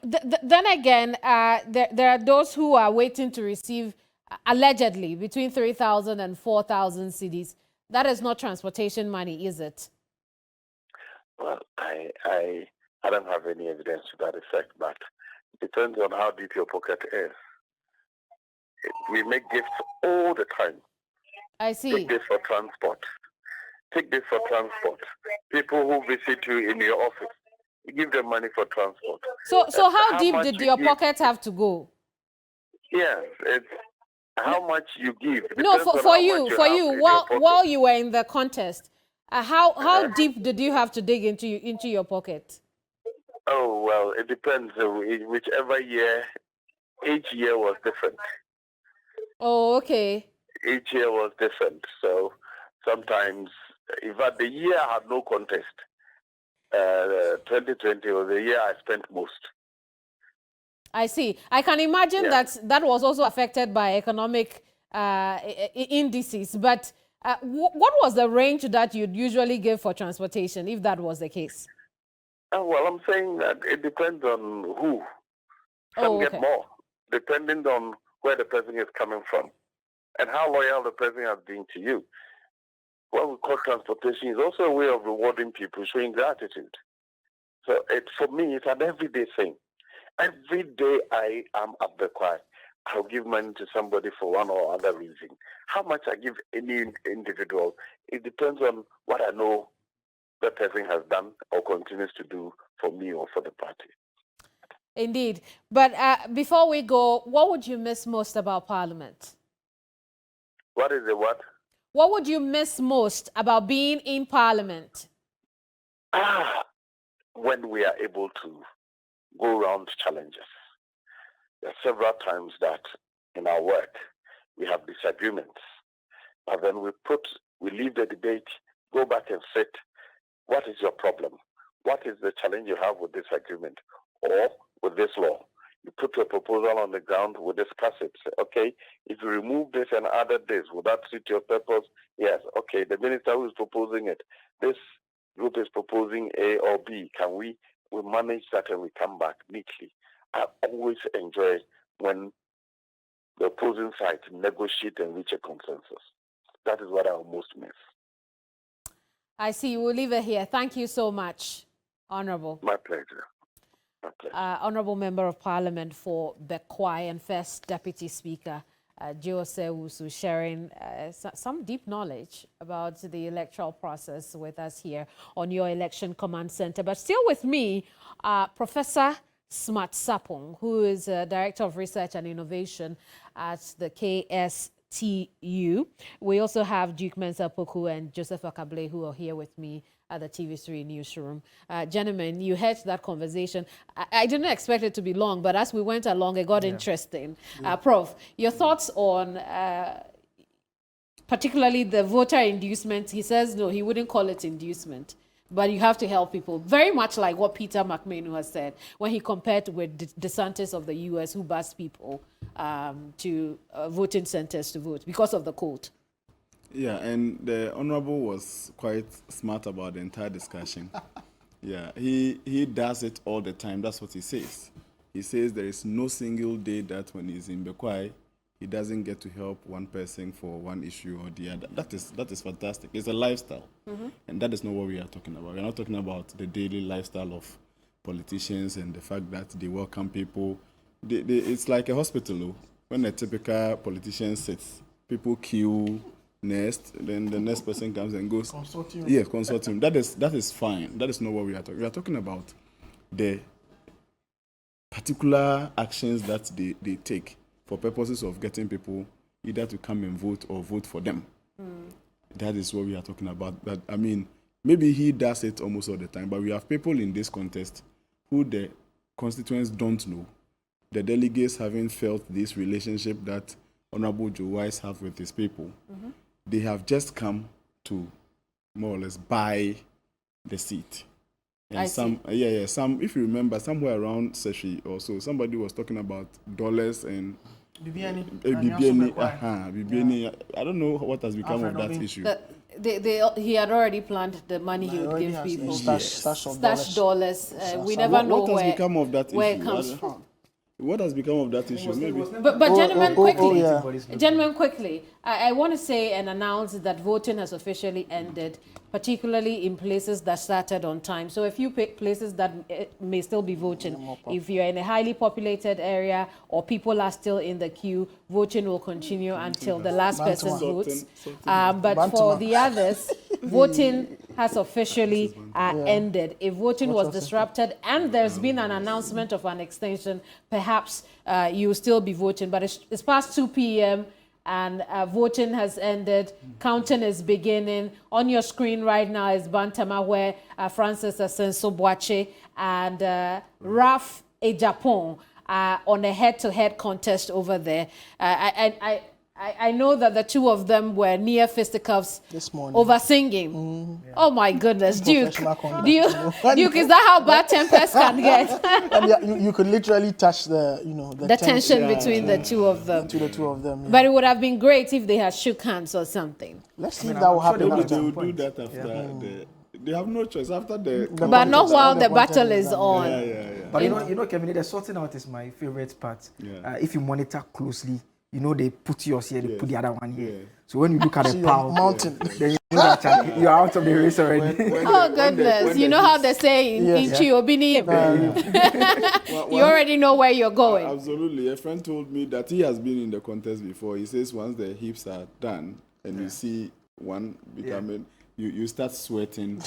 Then again, there are those who are waiting to receive, allegedly, between 3,000 and 4,000 cedis. That is not transportation money, is it? Well, I don't have any evidence to that effect, but it depends on how deep your pocket is. We make gifts all the time. I see. Take this for transport. Take this for transport. People who visit you in your office, you give them money for transport. So how deep did your pocket have to go? Yes, it's how much you give. No, for you, while you were in the contest, how deep did you have to dig into your pocket? Oh, well, it depends. Whichever year, each year was different. Oh, okay. Each year was different. So sometimes, in fact, the year I had no contest. 2020 was the year I spent most. I see. I can imagine that was also affected by economic indices. But what was the range that you'd usually give for transportation, if that was the case? Well, I'm saying that it depends on who. Some get more, depending on where the person is coming from and how loyal the person has been to you. What we call transportation is also a way of rewarding people, showing gratitude. So for me, it's an everyday thing. Every day I am at the choir, I'll give money to somebody for one or other reason. How much I give any individual, it depends on what I know that person has done or continues to do for me or for the party. Indeed. But before we go, what would you miss most about Parliament? What is the what? What would you miss most about being in Parliament? When we are able to go around challenges. There are several times that in our work we have disagreements. But then we leave the debate, go back and sit. What is your problem? What is the challenge you have with this agreement or with this law? You put your proposal on the ground, we discuss it. Say, okay, if you remove this and added this, would that suit your purpose? Yes. Okay, the minister who is proposing it, this group is proposing A or B. Can we manage that and we come back neatly? I always enjoy when the opposing side negotiate and reach a consensus. That is what I will most miss. I see. We'll leave it here. Thank you so much, Honorable. My pleasure. Honorable Member of Parliament for Bekwai and First Deputy Speaker Joe Sewusu sharing some deep knowledge about the electoral process with us here on your Election Command Center. But still with me, Professor Smart Sapong, who is Director of Research and Innovation at the KSTU. We also have Duke Mensah Poku and Joseph Akable, who are here with me at the TV3 newsroom. Gentlemen, you heard that conversation. I didn't expect it to be long, but as we went along, it got interesting. Prof, your thoughts on particularly the voter inducement? He says, no, he wouldn't call it inducement, but you have to help people. Very much like what Peter McMahon has said when he compared with DeSantis of the U.S., who bussed people to voting centers to vote because of the code. Yeah, and the Honorable was quite smart about the entire discussion. Yeah, he does it all the time. That's what he says. He says there is no single day that when he's in Bekwai, he doesn't get to help one person for one issue or the other. That is fantastic. It's a lifestyle. And that is not what we are talking about. We're not talking about the daily lifestyle of politicians and the fact that they welcome people. It's like a hospital. When a typical politician sits, people queue, next, then the next person comes and goes. Consortium. Yes, consortium. That is fine. That is not what we are talking. We are talking about the particular actions that they take for purposes of getting people either to come and vote or vote for them. That is what we are talking about. But I mean, maybe he does it almost all the time, but we have people in this contest who the constituents don't know. The delegates haven't felt this relationship that Honorable Joe Wise have with his people. They have just come to more or less buy the seat. And some, if you remember, somewhere around Seshi or so, somebody was talking about dollars and Bibiani. Bibiani. I don't know what has become of that issue. he had already planned the money he would give people. Stash dollars. We never know what has become of that where issue? it comes from. What has become of that issue? Maybe. But gentlemen, quickly, I want to say and announce that voting has officially ended, particularly in places that started on time. So a few places that may still be voting. If you're in a highly populated area or people are still in the queue, voting will continue until the last person votes. But for the others, voting has officially ended. If voting was disrupted and there's been an announcement of an extension, perhaps you'll still be voting. But it's past 2 p.m. and voting has ended. Counting is beginning. On your screen right now is Bantama, where Francis Asenso-Boakye and Raf Ejapon on a head-to-head contest over there. I know that the two of them were near fisticuffs this morning over singing. Oh my goodness, Duke, Duke, is that how bad tempers can get? And you could literally touch the tension between the two of them. But it would have been great if they had shook hands or something. Let's see if that will happen. They will do that after they have no choice after the. But not while the battle is on. But you know, Kevin, the sorting out is my favorite part. If you monitor closely, you know, they put yours here, they put the other one here. So when you look at the pile, then you know that you're out of the race already. Oh, goodness. You know how they say in Chiobini, you already know where you're going. Absolutely. A friend told me that he has been in the contest before. He says once the hips are done and you see one becoming... You start sweating.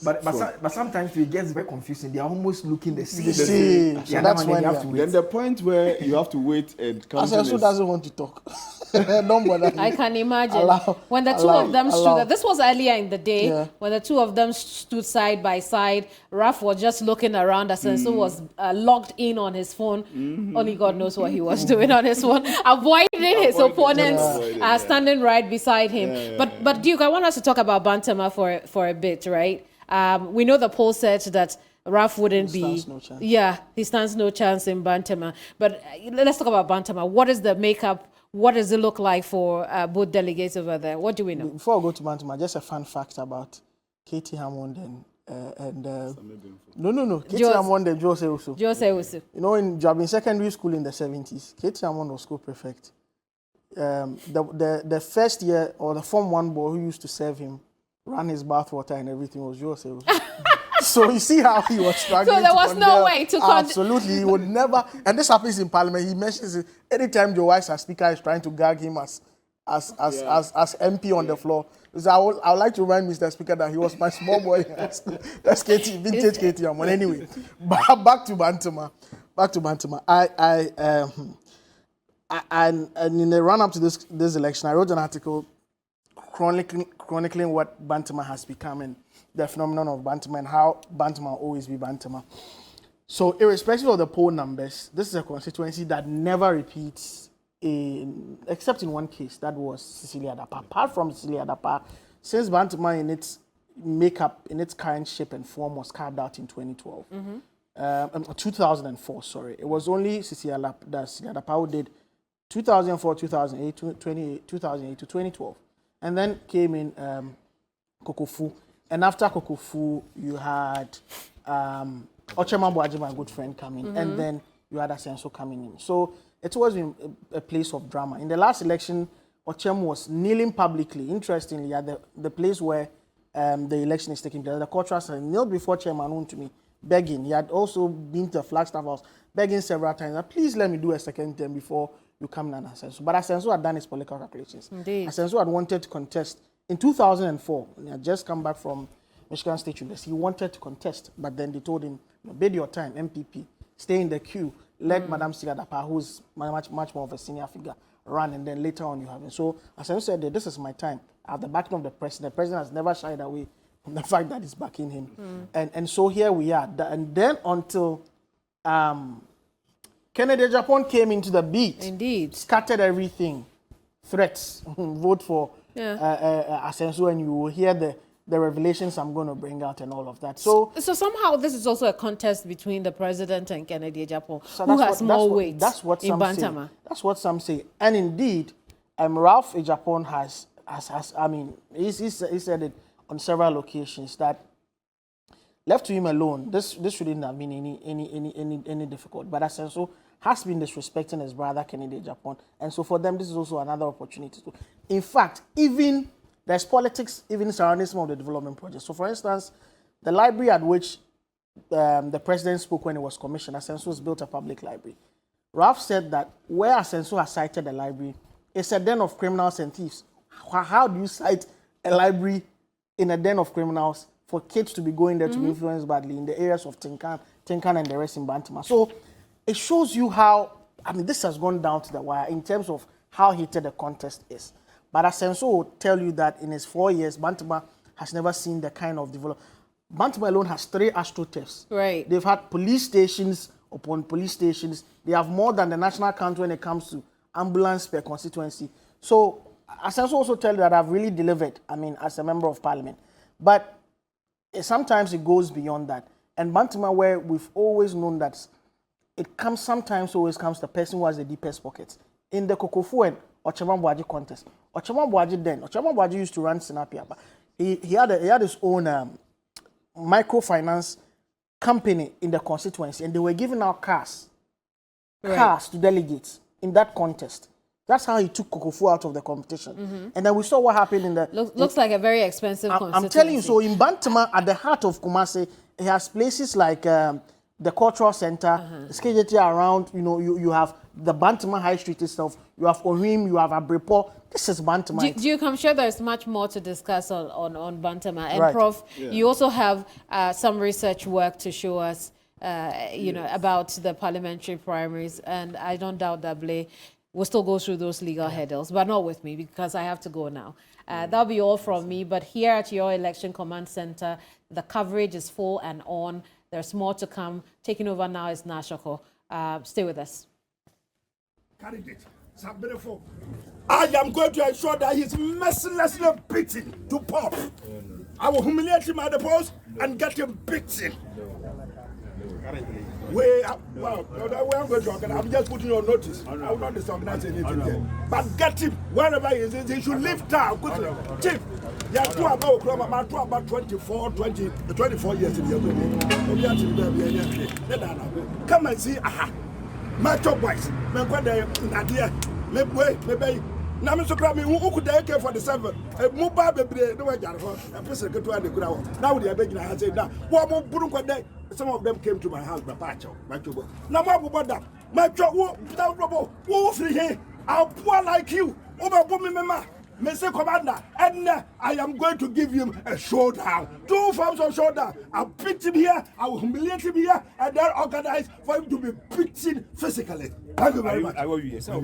But sometimes it gets very confusing. They are almost looking the same. So that's when you have to wait. Then the point where you have to wait and come. Asenso doesn't want to talk. Don't bother. I can imagine. When the two of them stood, this was earlier in the day, when the two of them stood side by side, Raf was just looking around. Asenso was logged in on his phone. Only God knows what he was doing on his phone, avoiding his opponents standing right beside him. But Duke, I want us to talk about Bantama for a bit, right? We know the poll said that Raf wouldn't be. He stands no chance in Bantama. But let's talk about Bantama. What is the makeup? What does it look like for both delegates over there? What do we know? Before I go to Bantama, just a fun fact about KT Hammond and no. KT Hammond and Jose Usu. You know, in secondary school in the 70s, KT Hammond was school prefect. The first year, or the Form 1 boy who used to serve him, ran his bathwater and everything, was Jose Usu. So you see how he was struggling. So there was no way to absolutely, he would never. And this happens in Parliament. He mentions it anytime Joe Wise, as Speaker, is trying to gag him as MP on the floor. So I would like to remind Mr. Speaker that he was my small boy. That's KT, vintage KT Hammond. Anyway, back to Bantama. And in the run-up to this election, I wrote an article chronicling what Bantama has become and the phenomenon of Bantama and how Bantama will always be Bantama. So irrespective of the poll numbers, this is a constituency that never repeats, except in one case, that was Cecilia Dapa. Apart from Cecilia Dapa, since Bantama in its makeup, in its current shape and form was carved out in 2012. 2004, sorry. It was only Cecilia Dapa who did 2004, 2008, 2008 to 2012. And then came in Kokofu. And after Kokofu, you had Ochema Boaji, my good friend, coming. And then you had Asenso coming in. So it was in a place of drama. In the last election, Ochem was kneeling publicly, interestingly, at the place where the election is taking place. The courtrooms knelt before Chairman Untumi, begging. He had also been to the Flagstaff House, begging several times, please let me do a second term before you come in and Asenso. But Asenso had done his political calculations. Indeed. Asenso had wanted to contest. In 2004, when he had just come back from Michigan State University, he wanted to contest, but then they told him, bid your time, MPP, stay in the queue, let Madam Sigadapa, who's much more of a senior figure, run, and then later on you have it. So Asenso said, this is my time. At the backing of the president has never shied away from the fact that he's backing him. And so here we are. And then until Kennedy Japan came into the beat. Indeed. Scattered everything. Threats. Vote for Asenso, and you will hear the revelations I'm going to bring out and all of that. So somehow this is also a contest between the president and Kennedy Japan, who has more weight in Bantama. That's what some say. And indeed, Ralph Ejapon has I mean, he said it on several occasions that left to him alone, this shouldn't have been any difficult. But Asenso has been disrespecting his brother Kennedy Japan, and so for them, this is also another opportunity to. In fact, even there's politics even surrounding some of the development projects. So, for instance, the library at which the president spoke when he was commissioned, Asenso has built a public library. Ralph said that where Asenso has cited the library, it's a den of criminals and thieves. How do you cite a library in a den of criminals for kids to be going there to be influenced badly in the areas of Tinkan and the rest in Bantama? So it shows you how, I mean, this has gone down to the wire in terms of how heated the contest is. But Asenso will tell you that in his 4 years, Bantama has never seen the kind of development. Bantama alone has 3 astroturfs. Right. They've had police stations upon police stations. They have more than the national count when it comes to ambulance per constituency. So Asenso also tell you that I've really delivered, I mean, as a member of parliament. But sometimes it goes beyond that. And Bantama, where we've always known that it comes, sometimes always comes the person who has the deepest pockets. In the Kokofu and Ochemam Boaji contest, Ochemam Boaji used to run Sinapia, but he had his own microfinance company in the constituency, and they were giving out cars to delegates in that contest. That's how he took Kokofu out of the competition. And then we saw what happened in the... Looks like a very expensive constituency. I'm telling you, so in Bantama, at the heart of Kumasi, it has places like the cultural center, the KT around, you know, you have the Bantama High Street itself, you have Ohim, you have Abrepo. This is Bantama. Duke, I'm sure there's much more to discuss on Bantama. And Right. Prof, you also have some research work to show us, you know, about the parliamentary primaries. And I don't doubt that Blay will still go through those legal hurdles, but not with me because I have to go now. That'll be all from me. But here at your election command center, the coverage is full and on. There's more to come. Taking over now is Nashoko. Stay with us. I am going to ensure that he's mercilessly beaten to pop. I will humiliate him at the post and get him beaten. I'm just putting you on notice. I will not disorganize anything here. But get him wherever he is. He should leave town quickly. Chief, you are two about 24 years in the come and see. Macho boys, now, Mr. Grammy, who could take AK-47? A mobile baby, no one, a person get to the ground. Now they are begging. I say, now, what more Burunka day? Some of them came to my house, Pacho, Macho. Now, what about that? Macho, without rubble, who free here? I'll poor like you, over woman, Mama. Mr. Commander, and I am going to give him a showdown. 2 forms of showdown. I'll beat him here, I will humiliate him here, and then organize for him to be beaten physically. Thank you very much. I will be so